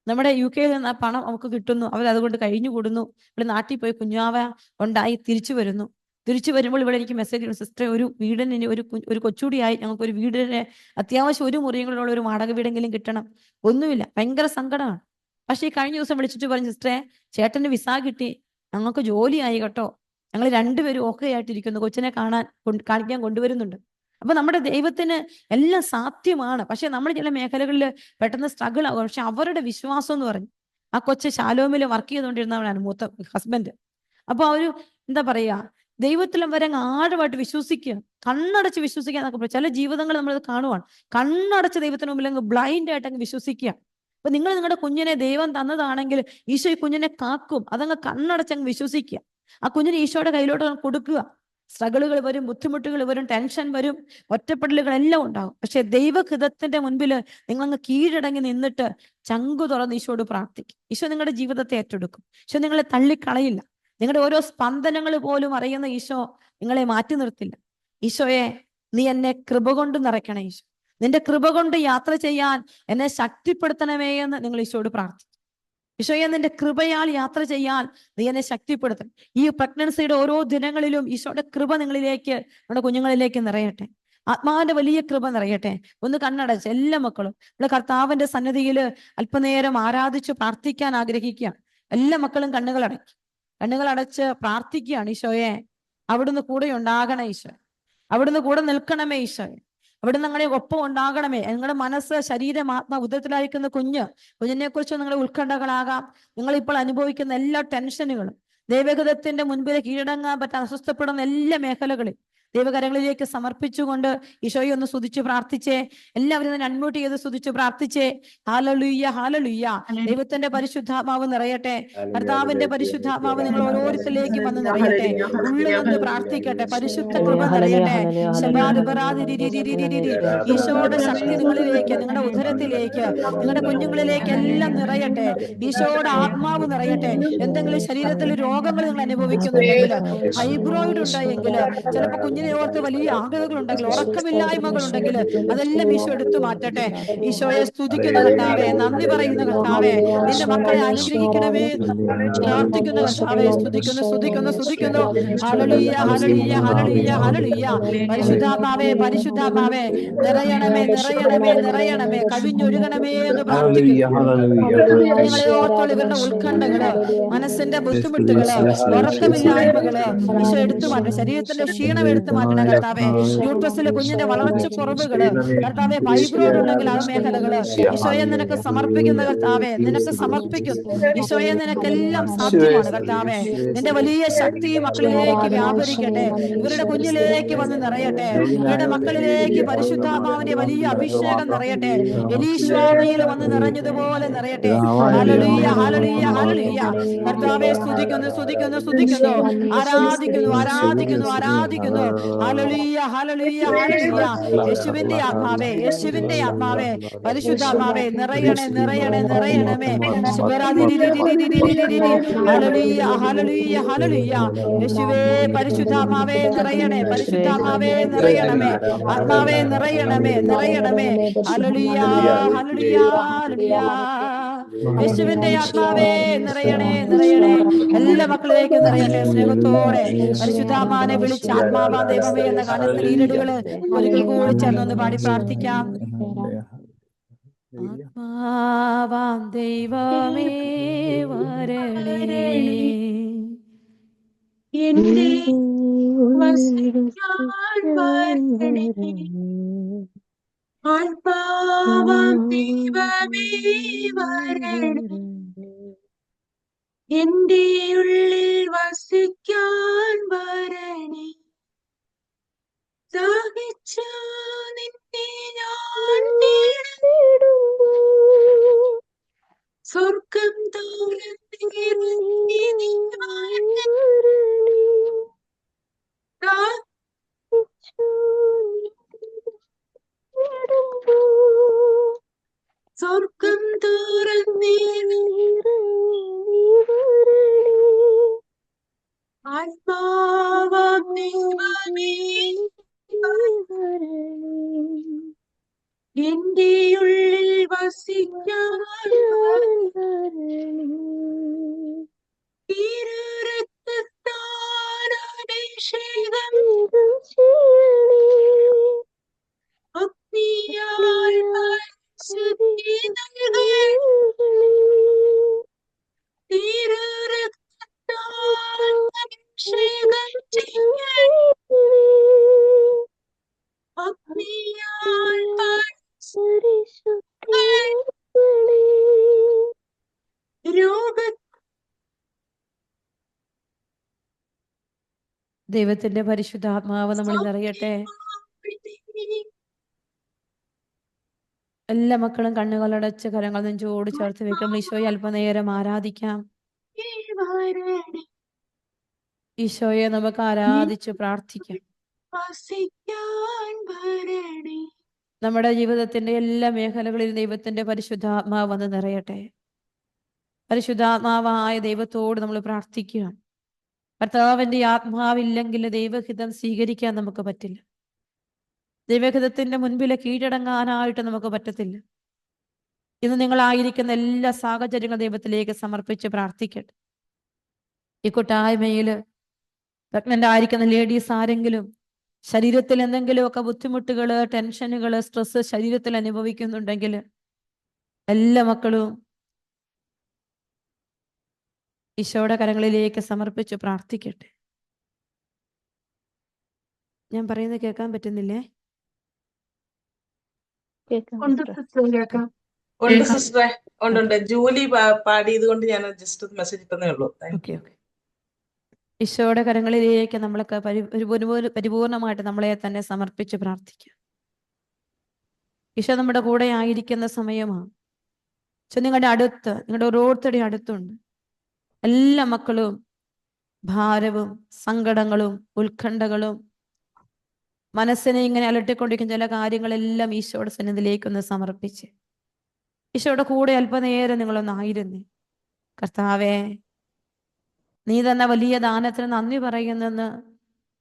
[SPEAKER 1] നമ്മുടെ UK നിന്ന് ആ പണം അവർക്ക് കിട്ടുന്നു. അവരതുകൊണ്ട് കഴിഞ്ഞു കൂടുന്നു. ഇവിടെ നാട്ടിൽ പോയി കുഞ്ഞാവ ഉണ്ടായി തിരിച്ചു വരുമ്പോൾ ഇവിടെ എനിക്ക് മെസ്സേജ്, സിസ്റ്റർ ഒരു വീടിന് ഒരു കൊച്ചുകൂടിയായി, ഞങ്ങൾക്ക് ഒരു വീടിന് അത്യാവശ്യം ഒരു മുറികളുള്ള ഒരു വാടക വീടെങ്കിലും കിട്ടണം. ഒന്നുമില്ല, ഭയങ്കര സങ്കടമാണ്. പക്ഷെ ഈ കഴിഞ്ഞ ദിവസം വിളിച്ചിട്ട് പറഞ്ഞു, സിസ്റ്ററെ ചേട്ടന് വിസ കിട്ടി, ഞങ്ങൾക്ക് ജോലിയായി കേട്ടോ, ഞങ്ങൾ രണ്ടുപേരും ഓക്കെ ആയിട്ടിരിക്കുന്നു, കൊച്ചിനെ കാണിക്കാൻ കൊണ്ടുവരുന്നുണ്ട്. അപ്പൊ നമ്മുടെ ദൈവത്തിന് എല്ലാം സാധ്യമാണ്. പക്ഷെ നമ്മൾ ചില മേഖലകളിൽ പെട്ടെന്ന് സ്ട്രഗിൾ ആകും. പക്ഷെ അവരുടെ വിശ്വാസം എന്ന് പറഞ്ഞു, ആ കൊച്ച് ശാലോമിൽ വർക്ക് ചെയ്തുകൊണ്ടിരുന്നവനാണ് മൂത്ത ഹസ്ബൻഡ്. അപ്പൊ എന്താ പറയാ, ദൈവത്തിലും വരെ ആഴമായിട്ട് വിശ്വസിക്കുക, കണ്ണടച്ച് വിശ്വസിക്കുക എന്നൊക്കെ. ചില ജീവിതങ്ങൾ നമ്മളത് കാണുവാണ്, കണ്ണടച്ച് ദൈവത്തിന് മുമ്പിൽ അങ്ങ് ബ്ലൈൻഡ് ആയിട്ട് അങ്ങ് വിശ്വസിക്കുക. അപ്പൊ നിങ്ങൾ നിങ്ങളുടെ കുഞ്ഞിനെ ദൈവം തന്നതാണെങ്കിൽ ഈശോ ഈ കുഞ്ഞിനെ കാക്കും, അതങ്ങ് കണ്ണടച്ചങ്ങ് വിശ്വസിക്കുക. ആ കുഞ്ഞിനെ ഈശോയുടെ കയ്യിലോട്ട് കൊടുക്കുക. സ്ട്രഗിളുകൾ വരും, ബുദ്ധിമുട്ടുകൾ വരും, ടെൻഷൻ വരും, ഒറ്റപ്പെടലുകളെല്ലാം ഉണ്ടാകും. പക്ഷെ ദൈവഹിതത്തിന്റെ മുൻപിൽ നിങ്ങളങ്ങ് കീഴടങ്ങി നിന്നിട്ട് ചങ്കു തുറന്ന് ഈശോയോട് പ്രാർത്ഥിക്കും. ഈശോ നിങ്ങളുടെ ജീവിതത്തെ ഏറ്റെടുക്കും. ഈശോ നിങ്ങളെ തള്ളിക്കളയില്ല. നിങ്ങളുടെ ഓരോ സ്പന്ദനങ്ങൾ പോലും അറിയുന്ന ഈശോ നിങ്ങളെ മാറ്റി നിർത്തില്ല. ഈശോയെ നീ എന്നെ കൃപ കൊണ്ട് നിറയ്ക്കണേ, ഈശോ നിന്റെ കൃപ കൊണ്ട് യാത്ര ചെയ്യാൻ എന്നെ ശക്തിപ്പെടുത്തണമേ എന്ന് നിങ്ങൾ ഈശോയോട് പ്രാർത്ഥിക്കും. ഈശോയെ നിന്റെ കൃപയാൽ യാത്ര ചെയ്യാൻ നീ എന്നെ ശക്തിപ്പെടുത്തണം. ഈ പ്രഗ്നൻസിയുടെ ഓരോ ദിനങ്ങളിലും ഈശോയുടെ കൃപ നിങ്ങളിലേക്ക്, നമ്മുടെ കുഞ്ഞുങ്ങളിലേക്ക് നിറയട്ടെ. ആത്മാവിന്റെ വലിയ കൃപ നിറയട്ടെ. ഒന്ന് കണ്ണടച്ച് എല്ലാ മക്കളും ഇവിടെ കർത്താവിന്റെ സന്നിധിയിൽ അല്പനേരം ആരാധിച്ച് പ്രാർത്ഥിക്കാൻ ആഗ്രഹിക്കുകയാണ്. എല്ലാ മക്കളും കണ്ണുകളടച്ച് പ്രാർത്ഥിക്കുകയാണ്. ഈശോയെ അവിടുന്ന് കൂടെ ഉണ്ടാകണേ, ഈശോ അവിടുന്ന് കൂടെ നിൽക്കണമേ, ഈശോയെ അവിടെ നിങ്ങളെ ഒപ്പം ഉണ്ടാകണമേ. നിങ്ങളുടെ മനസ്സ്, ശരീരം, ആത്മാ, ഉദരത്തിലായിരിക്കുന്ന കുഞ്ഞിനെ കുറിച്ച് നിങ്ങളുടെ ഉത്കണ്ഠകളാകാം. നിങ്ങളിപ്പോൾ അനുഭവിക്കുന്ന എല്ലാ ടെൻഷനുകളും ദൈവഹിതത്തിന്റെ മുൻപിൽ കീഴടങ്ങാൻ പറ്റാൻ അസ്വസ്ഥപ്പെടുന്ന എല്ലാ മേഖലകളിൽ ദൈവകരങ്ങളിലേക്ക് സമർപ്പിച്ചുകൊണ്ട് ഈശോയെ ഒന്ന് സ്തുതിച്ച് പ്രാർത്ഥിച്ചേ. എല്ലാവരും തന്നെ അൺമ്യൂട്ട് ചെയ്ത് സ്തുതിച്ച് പ്രാർത്ഥിച്ചേ. Hallelujah, hallelujah. ദൈവത്തിന്റെ പരിശുദ്ധാത്മാവ് നിറയട്ടെ. കർത്താവിന്റെ പരിശുദ്ധാത്മാവ് നിങ്ങൾ ഓരോരുത്തരിലേക്കും വന്ന് നിറയട്ടെ. ഉള്ളുകൊണ്ട് പ്രാർത്ഥിക്കട്ടെ. പരിശുദ്ധ കൃപ നിറയട്ടെ. ഈശോയുടെ ശക്തി നിങ്ങളിലേക്ക്, നിങ്ങളുടെ ഉദരത്തിലേക്ക്, നിങ്ങളുടെ കുഞ്ഞുങ്ങളിലേക്ക് എല്ലാം നിറയട്ടെ. ഈശോയുടെ ആത്മാവ് നിറയട്ടെ. എന്തെങ്കിലും ശരീരത്തിൽ രോഗങ്ങൾ നിങ്ങൾ അനുഭവിക്കുന്നുണ്ടെങ്കിൽ, ഫൈബ്രോയിഡ് ഉണ്ടെങ്കിൽ, ചിലപ്പോൾ കുഞ്ഞിനെ ഓർത്ത് വലിയ ആഗ്രഹങ്ങൾ ഉണ്ടെങ്കിൽ, ഉറക്കമില്ലായ്മകൾ ഉണ്ടെങ്കിൽ, അതെല്ലാം ഈശോ എടുത്തു മാറ്റട്ടെ. ഈശോയെ സ്തുതിക്കുന്ന കർത്താവേ, നന്ദി പറയുന്ന കർത്താവേ, നിന്റെ മക്കളെ അനുഗ്രഹിക്കണമേ പ്രാർത്ഥിക്കുന്ന കർത്താവേ, സ്തുതിക്കുന്നു. ഹല്ലേലൂയ, ഹല്ലേലൂയ, ഹല്ലേലൂയ, ഹല്ലേലൂയ. പരിശുദ്ധാത്മാവേ നിറയണമേ, കവിഞ്ഞൊഴുകണമേ എന്ന് പ്രാർത്ഥിക്കുന്നു. നിങ്ങളെ ഓർത്തോളം ഇവരുടെ ഉത്കണ്ഠകള്, മനസ്സിന്റെ ബുദ്ധിമുട്ടുകള്, ഉറക്കമില്ലായ്മകള് ഈശോ എടുത്തു മാറ്റം. ശരീരത്തിന്റെ ക്ഷീണം എടുത്തു എടുത്തു മാറ്റണേ കർത്താവെ. യൂട്രസിലെ കുഞ്ഞിന്റെ വളർച്ച കുറവുകള് കർത്താവെ, ഫൈബ്രോയിഡ് ഉണ്ടെങ്കിൽ ആ മേഖലകള് ഈശോയെ നിനക്ക് സമർപ്പിക്കുന്ന കർത്താവെ, നിനക്ക് സമർപ്പിക്കുന്നു ഈശോയെ. നിനക്കെല്ലാം സാധ്യമാണ് കർത്താവെ. നിന്റെ വലിയ ശക്തി മക്കളിലേക്ക് വ്യാപരിക്കട്ടെ, ഇവരുടെ കുഞ്ഞിലേക്ക് വന്ന് നിറയട്ടെ, ഇവരുടെ മക്കളിലേക്ക് പരിശുദ്ധാത്മാവിന്റെ വലിയ അഭിഷേകം നിറയട്ടെ, എലീശാമയിൽ വന്ന് നിറഞ്ഞതുപോലെ നിറയട്ടെ. ഹല്ലേലൂയ, ഹല്ലേലൂയ, ഹല്ലേലൂയ. കർത്താവെ സ്തുതിക്കുന്നു, സ്തുതിക്കുന്നു, സ്തുതിക്കുന്നു, ആരാധിക്കുന്നു, ആരാധിക്കുന്നു, ആരാധിക്കുന്നു. ഹല്ലേലൂയ, ഹല്ലേലൂയ, ഹല്ലേലൂയ. യേശുവിന്റെ ആത്മാവേ, യേശുവിന്റെ ആത്മാവേ, പരിശുദ്ധാത്മാവേ നിറയണേ, നിറയണേ, നിറയണമേ. ഹല്ലേലൂയ, ഹല്ലേലൂയ, ഹല്ലേലൂയ. യേശുവേ പരിശുദ്ധാത്മാവേ നിറയണേ, പരിശുദ്ധാത്മാവേ നിറയണമേ, ആത്മാവേ നിറയണമേ, നിറയണമേ. ഹല്ലേലൂയ, ഹല്ലേലൂയ, ഹല്ലേലൂയ. യേശുവിന്റെ ആത്മാവേ നിറയണേ, നിറയണേ. എല്ലാ മക്കളിലേക്കും നിറയട്ടെ. സ്നേഹത്തോടെ പരിശുദ്ധാത്മാവിനെ വിളിച്ച് ആത്മാവാ ദൈവമേ എന്ന ഗാനത്തിൽ ഈരടികള് ഒരിക്കൽ കൂടി ചേർന്നൊന്ന് പാടി പ്രാർത്ഥിക്കാം. ആത്മാവാം ദൈവമേ വരണേ,
[SPEAKER 2] എന്റെ വസിക്കാൻ വരണേ. ആത്മാവാം ദൈവമേ വരണേ, എന്റെ ഉള്ളിൽ വസിക്കാൻ വരണേ. ദാഹിച്ചു നിന്നെ ഞാൻ തേടുന്നു, സ്വർഗം തുറന്നിറങ്ങി നീ വരണേ. സ്വർഗം തുറന്നിറങ്ങി ആത്മാവാം ദൈവമേ എന്റെ ഉള്ളിൽ വസിക്കാൻ തിരുരക്തത്താൽ അഭിഷേകം അഗ്നിയാൽ പരിശുദ്ധി നൽകണേ. തിരുരക്തത്താൽ അഭിഷേകം ചെയ്യണേ. അഗ്നിയാൽ രോഗ
[SPEAKER 1] ദൈവത്തിന്റെ പരിശുദ്ധാത്മാവ് നമ്മളിൽ നിറയട്ടെ. എല്ലാ മക്കളും കണ്ണുകളടച്ച് കരങ്ങൾ നെഞ്ചോട് ചേർത്ത് വെക്കണം. ഈശോയെ അല്പനേരം ആരാധിക്കാം. ഈശോയെ നമുക്ക് ആരാധിച്ച് പ്രാർത്ഥിക്കാം. നമ്മുടെ ജീവിതത്തിന്റെ എല്ലാ മേഖലകളിലും ദൈവത്തിന്റെ പരിശുദ്ധാത്മാവ് വന്ന് നിറയട്ടെ. പരിശുദ്ധാത്മാവായ ദൈവത്തോട് നമ്മൾ പ്രാർത്ഥിക്കുക. കർത്താവിന്റെ ആത്മാവില്ലെങ്കിൽ ദൈവഹിതം സ്വീകരിക്കാൻ നമുക്ക് പറ്റില്ല. ദൈവഹിതത്തിന്റെ മുൻപിൽ കീഴടങ്ങാനായിട്ട് നമുക്ക് പറ്റത്തില്ല. ഇന്ന് നിങ്ങളായിരിക്കുന്ന എല്ലാ സാഹചര്യങ്ങളും ദൈവത്തിലേക്ക് സമർപ്പിച്ച് പ്രാർത്ഥിക്കട്ടെ. ഈ കൂട്ടായ്മയിൽ പ്രഗ്നന്റ് ആയിരിക്കുന്ന ലേഡീസ് ആരെങ്കിലും ശരീരത്തിൽ എന്തെങ്കിലുമൊക്കെ ബുദ്ധിമുട്ടുകൾ, ടെൻഷനുകൾ, സ്ട്രെസ് ശരീരത്തിൽ അനുഭവിക്കുന്നുണ്ടെങ്കിൽ എല്ലാ മക്കളും ഈശോയുടെ കരങ്ങളിലേക്ക് സമർപ്പിച്ച് പ്രാർത്ഥിക്കട്ടെ. ഞാൻ പറയുന്നത് കേൾക്കാൻ പറ്റുന്നില്ലേ?
[SPEAKER 3] ഉണ്ട് സിസ്റ്ററെ, ഉണ്ട്. ജൂലി പാടിയത് കൊണ്ട് ഞാൻ ജസ്റ്റ് മെസ്സേജ് ഇട്ടേ ഉള്ളൂ.
[SPEAKER 1] ഓക്കെ. ഈശോയുടെ കരങ്ങളിലേക്ക് നമ്മളൊക്കെ പരിപൂർണമായിട്ട് നമ്മളെ തന്നെ സമർപ്പിച്ച് പ്രാർത്ഥിക്കുക. ഈശോ നമ്മുടെ കൂടെ ആയിരിക്കുന്ന സമയമാണ്. പക്ഷെ നിങ്ങളുടെ അടുത്ത്, നിങ്ങളുടെ ഓരോരുത്തരുടെ അടുത്തുണ്ട്. എല്ലാ മക്കളും ഭാരവും സങ്കടങ്ങളും ഉത്കണ്ഠകളും മനസ്സിനെ ഇങ്ങനെ അലട്ടിക്കൊണ്ടിരിക്കുന്ന ചില കാര്യങ്ങളെല്ലാം ഈശോയുടെ സന്നിധിയിലേക്കൊന്ന് സമർപ്പിച്ച് ഈശോയുടെ കൂടെ അല്പനേരം നിങ്ങളൊന്നായിരുന്നേ. കർത്താവേ, നീ തന്ന വലിയ ദാനത്തിന് നന്ദി പറയുന്നെന്ന്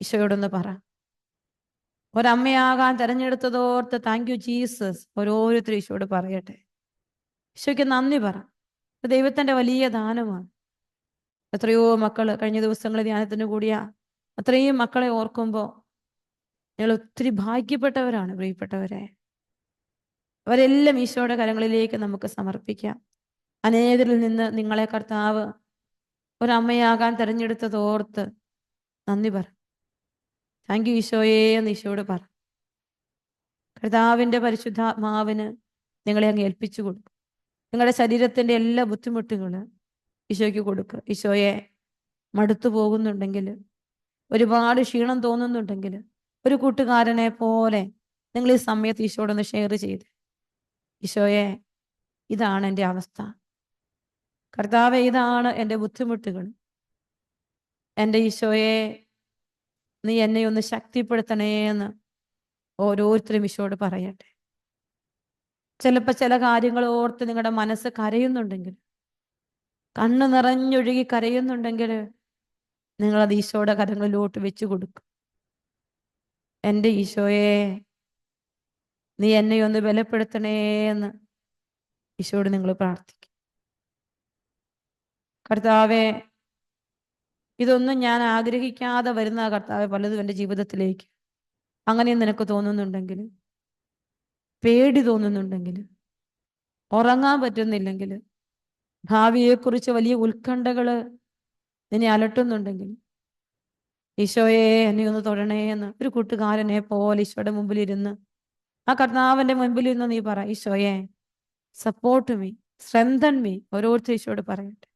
[SPEAKER 1] ഈശോയോടൊന്ന് പറ. ഒരമ്മയാകാൻ തെരഞ്ഞെടുത്തതോർത്ത് താങ്ക് യു ജീസസ് ഓരോരുത്തരും ഈശോയോട് പറയട്ടെ. ഈശോയ്ക്ക് നന്ദി പറ. ദൈവത്തിന്റെ വലിയ ദാനമാണ്. എത്രയോ മക്കൾ കഴിഞ്ഞ ദിവസങ്ങളിൽ ധ്യാനത്തിന് കൂടിയ അത്രയും മക്കളെ ഓർക്കുമ്പോൾ നിങ്ങൾ ഒത്തിരി ഭാഗ്യപ്പെട്ടവരാണ്. പ്രിയപ്പെട്ടവരെ, അവരെല്ലാം ഈശോയുടെ കരങ്ങളിലേക്ക് നമുക്ക് സമർപ്പിക്കാം. അനേകരിൽ നിന്ന് നിങ്ങളെ കർത്താവ് ഒരമ്മയാകാൻ തെരഞ്ഞെടുത്തതോർത്ത് നന്ദി പറ. താങ്ക് യു ഈശോയേ എന്ന് ഈശോയോട് പറ. കർത്താവിൻ്റെ പരിശുദ്ധാത്മാവിന് നിങ്ങളെ അങ്ങ് ഏൽപ്പിച്ചു കൊടുക്കും. നിങ്ങളുടെ ശരീരത്തിൻ്റെ എല്ലാ ബുദ്ധിമുട്ടുകളും ഈശോയ്ക്ക് കൊടുക്കുക. ഈശോയെ, മടുത്തു പോകുന്നുണ്ടെങ്കിൽ, ഒരുപാട് ക്ഷീണം തോന്നുന്നുണ്ടെങ്കിൽ, ഒരു കൂട്ടുകാരനെ പോലെ നിങ്ങൾ ഈ സമയത്ത് ഈശോയോടൊന്ന് ഷെയർ ചെയ്ത്, ഈശോയെ, ഇതാണ് എൻ്റെ അവസ്ഥ, കർത്താവെ, ഇതാണ് എൻ്റെ ബുദ്ധിമുട്ടുകൾ, എൻ്റെ ഈശോയെ, നീ എന്നെ ഒന്ന് ശക്തിപ്പെടുത്തണേ എന്ന് ഓരോരുത്തരും ഈശോയോട് പറയട്ടെ. ചിലപ്പോൾ ചില കാര്യങ്ങൾ ഓർത്ത് നിങ്ങളുടെ മനസ്സ് കരയുന്നുണ്ടെങ്കിൽ, കണ്ണ് നിറഞ്ഞൊഴുകി കരയുന്നുണ്ടെങ്കിൽ, നിങ്ങളത് ഈശോയുടെ കരങ്ങളിലോട്ട് വെച്ചു കൊടുക്കും. എൻ്റെ ഈശോയെ, നീ എന്നെ ഒന്ന് ബലപ്പെടുത്തണേ എന്ന് ഈശോയോട് നിങ്ങൾ പ്രാർത്ഥിക്കും. കർത്താവെ, ഇതൊന്നും ഞാൻ ആഗ്രഹിക്കാതെ വരുന്ന കർത്താവെ പലതും എൻ്റെ ജീവിതത്തിലേക്ക്, അങ്ങനെ നിനക്ക് തോന്നുന്നുണ്ടെങ്കിൽ, പേടി തോന്നുന്നുണ്ടെങ്കിൽ, ഉറങ്ങാൻ പറ്റുന്നില്ലെങ്കിൽ, ഭാവിയെക്കുറിച്ച് വലിയ ഉത്കണ്ഠകൾ നിന്നെ അലട്ടുന്നുണ്ടെങ്കിൽ, ഈശോയെ, എന്നെ ഒന്ന് തൊടണേ എന്ന് ഒരു കൂട്ടുകാരനെ പോലെ ഈശോയുടെ മുമ്പിലിരുന്ന്, ആ കർത്താവിൻ്റെ മുമ്പിലിരുന്ന് നീ പറ, ഈശോയെ, സപ്പോർട്ട് മീ, സ്ട്രെങ്തൻ മീ. ഓരോരുത്തർ ഈശോയോട് പറയട്ടെ.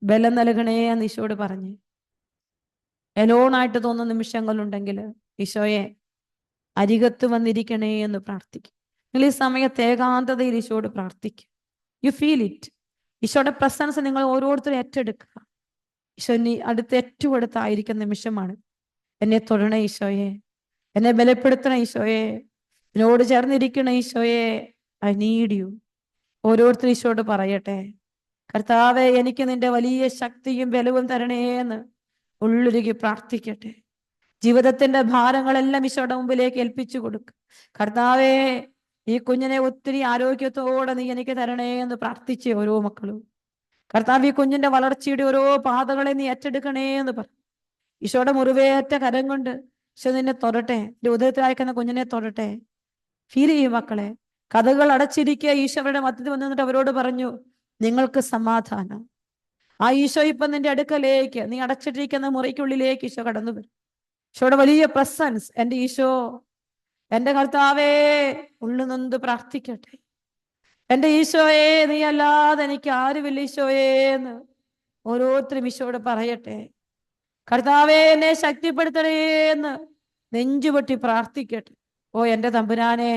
[SPEAKER 1] ബലം നൽകണേ എന്ന് ഈശോയോട് പറഞ്ഞ്, എലോണായിട്ട് തോന്നുന്ന നിമിഷങ്ങളുണ്ടെങ്കിൽ ഈശോയെ അരികത്ത് വന്നിരിക്കണേ എന്ന് പ്രാർത്ഥിക്കും. നിങ്ങൾ ഈ സമയത്ത് ഏകാന്തതയിൽ ഈശോയോട് പ്രാർത്ഥിക്കും. You feel it. ഈശോയുടെ പ്രസൻസ് നിങ്ങൾ ഓരോരുത്തരും ഏറ്റെടുക്കുക. ഈശോ നീ അടുത്ത് ഏറ്റവും അടുത്തായിരിക്കുന്ന നിമിഷമാണ്. എന്നെ തൊഴണേ ഈശോയെ, എന്നെ ബലപ്പെടുത്തണ ഈശോയെ, എന്നോട് ചേർന്നിരിക്കണ ഈശോയെ, ഐ നീഡ് യു. ഓരോരുത്തരും ഈശോയോട് പറയട്ടെ. കർത്താവെ, എനിക്ക് നിന്റെ വലിയ ശക്തിയും ബലവും തരണേ എന്ന് ഉള്ളുരുകി പ്രാർത്ഥിക്കട്ടെ. ജീവിതത്തിന്റെ ഭാരങ്ങളെല്ലാം ഈശോയുടെ മുമ്പിലേക്ക് ഏൽപ്പിച്ചു കൊടുക്കുക. കർത്താവെ, ഈ കുഞ്ഞിനെ ഒത്തിരി ആരോഗ്യത്തോടെ നീ എനിക്ക് തരണേ എന്ന് പ്രാർത്ഥിച്ചേ ഓരോ മക്കളും. കർത്താവ്, ഈ കുഞ്ഞിന്റെ വളർച്ചയുടെ ഓരോ പാതകളെ നീ ഏറ്റെടുക്കണേ എന്ന് പറ. ഈശോയുടെ മുറിവേറ്റ കരം കൊണ്ട് ഈശോ നിന്നെ തൊടട്ടെ. എന്റെ ഉദരത്തിൽ അയക്കുന്ന കുഞ്ഞിനെ തൊടട്ടെ. ഫീൽ ചെയ്യും മക്കളെ. കഥകൾ അടച്ചിരിക്കുക. ഈശോയുടെ മധ്യത്തിൽ വന്നിട്ട് അവരോട് പറഞ്ഞു, നിങ്ങൾക്ക് സമാധാനം. ആ ഈശോ ഇപ്പൊ നിന്റെ അടുക്കലേക്ക്, നീ അടച്ചിട്ടിരിക്കുന്ന മുറിക്കുള്ളിലേക്ക് ഈശോ കടന്നു വരും. ഈശോയുടെ വലിയ പ്രസൻസ്. എൻ്റെ ഈശോ, എൻ്റെ കർത്താവേ, ഉള്ളുനൊന്ത് പ്രാർത്ഥിക്കട്ടെ. എൻ്റെ ഈശോയെ, നീ അല്ലാതെ എനിക്ക് ആരുമില്ല ഈശോയെ എന്ന് ഓരോരുത്തരും ഈശോയോട് പറയട്ടെ. കർത്താവേ, എന്നെ ശക്തിപ്പെടുത്തണേ എന്ന് നെഞ്ചുപൊട്ടി പ്രാർത്ഥിക്കട്ടെ. ഓ എൻ്റെ തമ്പുരാനെ,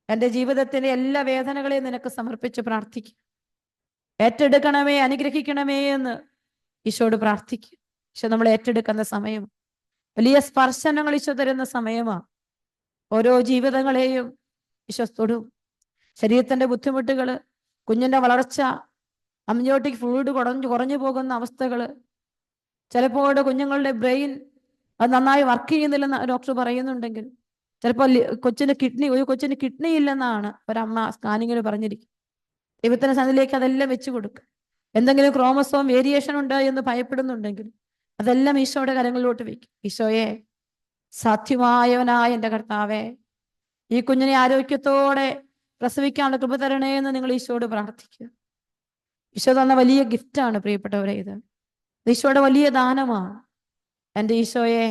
[SPEAKER 1] എൻ്റെ ജീവിതത്തിന്റെ എല്ലാ വേദനകളെയും നിനക്ക് സമർപ്പിച്ച് പ്രാർത്ഥിക്കും. ഏറ്റെടുക്കണമേ, അനുഗ്രഹിക്കണമേ എന്ന് ഈശോയോട് പ്രാർത്ഥിക്കും. ഈശോ നമ്മൾ ഏറ്റെടുക്കുന്ന സമയം, വലിയ സ്പർശനങ്ങൾ ഈശോ തരുന്ന സമയമാണ്. ഓരോ ജീവിതങ്ങളെയും ഈശോ തൊടും. ശരീരത്തിന്റെ ബുദ്ധിമുട്ടുകൾ, കുഞ്ഞിന്റെ വളർച്ച, അമ്നിയോട്ടിക് ഫ്ലൂയിഡ് കുറഞ്ഞു പോകുന്ന അവസ്ഥകൾ, ചിലപ്പോൾ കുഞ്ഞുങ്ങളുടെ ബ്രെയിൻ അത് നന്നായി വർക്ക് ചെയ്യുന്നില്ലെന്ന് ഡോക്ടർ പറയുന്നുണ്ടെങ്കിൽ, ചിലപ്പോൾ ഒരു കൊച്ചിന് കിഡ്നി ഇല്ലെന്നാണ് ഒരമ്മ സ്കാനിങ്ങിൽ പറഞ്ഞിരിക്കും. ദൈവത്തിന്റെ സന്നിധിയിലേക്ക് അതെല്ലാം വെച്ചു കൊടുക്കുക. എന്തെങ്കിലും ക്രോമസോം വേരിയേഷൻ ഉണ്ട് എന്ന് ഭയപ്പെടുന്നുണ്ടെങ്കിൽ അതെല്ലാം ഈശോയുടെ കരങ്ങളിലോട്ട് വയ്ക്കും. ഈശോയെ, സാധ്യമായവനായ എൻ്റെ കർത്താവെ, ഈ കുഞ്ഞിനെ ആരോഗ്യത്തോടെ പ്രസവിക്കാനുള്ള കൃപ തരണേ എന്ന് നിങ്ങൾ ഈശോയോട് പ്രാർത്ഥിക്കുക. ഈശോ തന്ന വലിയ ഗിഫ്റ്റാണ് പ്രിയപ്പെട്ടവരെ. ഇത് ഈശോയുടെ വലിയ ദാനമാണ്. എൻ്റെ ഈശോയെ,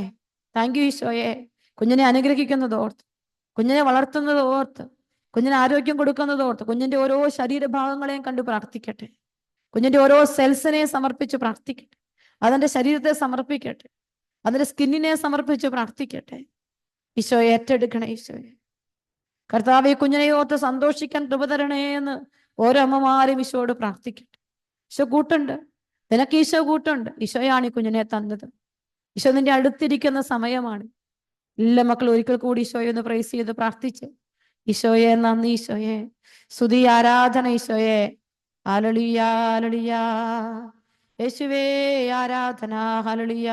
[SPEAKER 1] താങ്ക് യു ഈശോയെ. കുഞ്ഞിനെ അനുഗ്രഹിക്കുന്നത് ഓർത്ത്, കുഞ്ഞിനെ വളർത്തുന്നത് ഓർത്ത്, കുഞ്ഞിന് ആരോഗ്യം കൊടുക്കുന്നത് ഓർത്ത്, കുഞ്ഞിന്റെ ഓരോ ശരീരഭാഗങ്ങളെയും കണ്ടു പ്രാർത്ഥിക്കട്ടെ. കുഞ്ഞിന്റെ ഓരോ സെൽസിനെ സമർപ്പിച്ച് പ്രാർത്ഥിക്കട്ടെ. അതിന്റെ ശരീരത്തെ സമർപ്പിക്കട്ടെ. അതിന്റെ സ്കിന്നിനെ സമർപ്പിച്ച് പ്രാർത്ഥിക്കട്ടെ. ഈശോയെ, ഏറ്റെടുക്കണേ ഈശോയെ. കർത്താവ്, ഈ കുഞ്ഞിനെ ഓർത്ത് സന്തോഷിക്കാൻ കൃപ തരണേ എന്ന് ഓരോ അമ്മമാരും ഈശോയോട് പ്രാർത്ഥിക്കട്ടെ. ഈശോ കൂട്ടുണ്ട്, നിനക്ക് ഈശോ കൂട്ടുണ്ട്. ഈശോയാണ് ഈ കുഞ്ഞിനെ തന്നത്. ഈശോ നിന്റെ അടുത്തിരിക്കുന്ന സമയമാണ്. എല്ലാ മക്കളും ഒരിക്കൽ കൂടി ഈശോയെ ഒന്ന് പ്രൈസ് ചെയ്ത് പ്രാർത്ഥിച്ച്, ഈശോയെ നന്ദി, ഈശോയെ സ്തുതി, ആരാധന ഈശോയെ. ഹല്ലേലൂയ, ഹല്ലേലൂയ. യേശുവേ ആരാധന, ഹല്ലേലൂയ.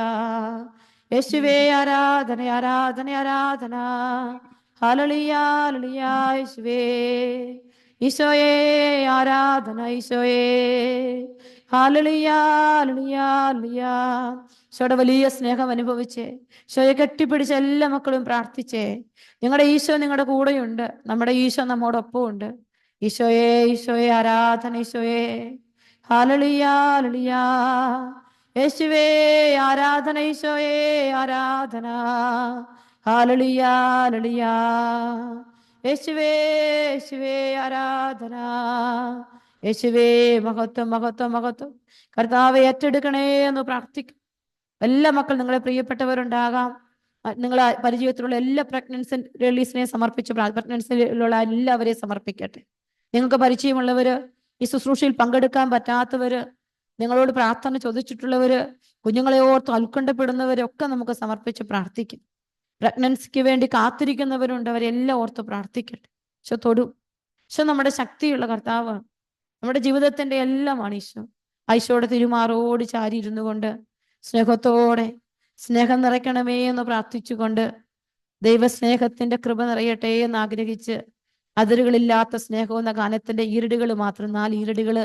[SPEAKER 1] യേശുവേ ആരാധന, ആരാധന, ആരാധന. ഹല്ലേലൂയ, ഹല്ലേലൂയ. യേശുവേ, ഈശോയെ ആരാധന, ഈശോയെ. ഹല്ലേലൂയ, ഹല്ലേലൂയ, ഹല്ലേലൂയ. ഈശോയുടെ വലിയ സ്നേഹം അനുഭവിച്ചേ, ഈശോയെ കെട്ടിപ്പിടിച്ച എല്ലാ മക്കളും പ്രാർത്ഥിച്ചേ. നിങ്ങളുടെ ഈശോ നിങ്ങളുടെ കൂടെയുണ്ട്. നമ്മുടെ ഈശോ നമ്മോടൊപ്പം ഉണ്ട്. ഈശോയെ, ഈശോയെ ആരാധന, ഈശോയെ. ഹല്ലേലൂയ, ഹല്ലേലൂയ. യേശുവേ ആരാധന, ഈശോയേ ആരാധന. ഹല്ലേലൂയ, ഹല്ലേലൂയ. യേശുവേ, യേശുവേ ആരാധന. യേശുവേ മഹത്വം, മഹത്വം, മഹത്വം. കർത്താവെ ഏറ്റെടുക്കണേ എന്ന് പ്രാർത്ഥിക്കും. എല്ലാ മക്കൾ, നിങ്ങളെ പ്രിയപ്പെട്ടവരുണ്ടാകാം, നിങ്ങളെ പരിചയത്തിലുള്ള എല്ലാ പ്രഗ്നൻസി റിലീസിനെ സമർപ്പിച്ച് പ്രഗ്നൻസിയിലുള്ള എല്ലാവരെയും സമർപ്പിക്കട്ടെ. നിങ്ങൾക്ക് പരിചയമുള്ളവര്, ഈ ശുശ്രൂഷയിൽ പങ്കെടുക്കാൻ പറ്റാത്തവര്, നിങ്ങളോട് പ്രാർത്ഥന ചോദിച്ചിട്ടുള്ളവര്, കുഞ്ഞുങ്ങളെ ഓർത്ത് ഉത്കണ്ഠപ്പെടുന്നവരൊക്കെ നമുക്ക് സമർപ്പിച്ച് പ്രാർത്ഥിക്കും. പ്രഗ്നൻസിക്ക് വേണ്ടി കാത്തിരിക്കുന്നവരുണ്ട്, അവരെല്ലാം ഓർത്ത് പ്രാർത്ഥിക്കട്ടെ. ഈശോ തൊടും. ഈശോ നമ്മുടെ ശക്തിയുള്ള കർത്താവാണ്, നമ്മുടെ ജീവിതത്തിന്റെ എല്ലാമാണ് ഈശോ. ഈശോയുടെ തിരുമാറോട് ചാരി ഇരുന്നു കൊണ്ട് സ്നേഹത്തോടെ സ്നേഹം നിറയ്ക്കണമേ എന്ന് പ്രാർത്ഥിച്ചുകൊണ്ട്, ദൈവസ്നേഹത്തിന്റെ കൃപ നിറയട്ടെ എന്ന് ആഗ്രഹിച്ച്, അതിരുകളില്ലാത്ത സ്നേഹം എന്ന ഗാനത്തിന്റെ ഈരടികൾ മാത്രം, 4 ഈരടികൾ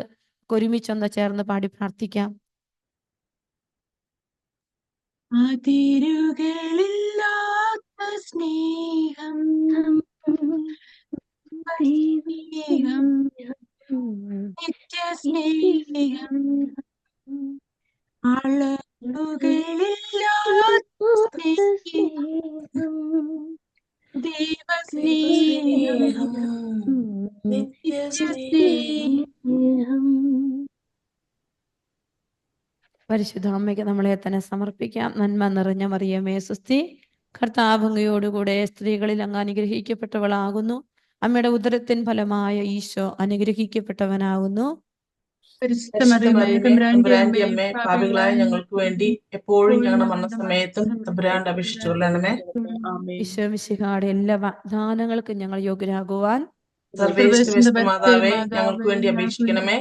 [SPEAKER 1] ഒരുമിച്ചൊന്ന് ചേർന്ന് പാടി പ്രാർത്ഥിക്കാം.
[SPEAKER 2] അതിരുകളില്ലാത്ത സ്നേഹം, സ്നേഹം, നിത്യസ്നേഹം, അളവുകളില്ലാത്ത സ്നേഹം, ദൈവസ്നേഹം, നിത്യസ്നേഹം.
[SPEAKER 1] പരിശുദ്ധ അമ്മയ്ക്ക് നമ്മളെ തന്നെ സമർപ്പിക്കാം. നന്മ നിറഞ്ഞ മറിയമേ സ്വസ്തി, കർത്താവ് അങ്ങയോടുകൂടെ സ്ത്രീകളിൽ അങ്ങ് അനുഗ്രഹിക്കപ്പെട്ടവളാകുന്നു. അമ്മയുടെ ഉദരത്തിൻ ഫലമായ ഈശോ അനുഗ്രഹിക്കപ്പെട്ടവനാകുന്നു.
[SPEAKER 2] പരിശുദ്ധ മറിയമേ,
[SPEAKER 3] തമ്പുരാന്റെ അമ്മേ, പാപികളായ ഞങ്ങൾക്ക് വേണ്ടി എപ്പോഴും ഞങ്ങളുടെ മരണസമയത്തും തമ്പുരാന്റെ അപേക്ഷിച്ചുകൊള്ളണമേ.
[SPEAKER 1] ഈശോ മിശിഹായുടെ എല്ലാ വാഗ്ദാനങ്ങൾക്കും ഞങ്ങൾ യോഗ്യരാകുവാൻ
[SPEAKER 3] സർവേശ്വര മാതാവേ, ഞങ്ങൾക്ക് വേണ്ടി അപേക്ഷിക്കണമേ.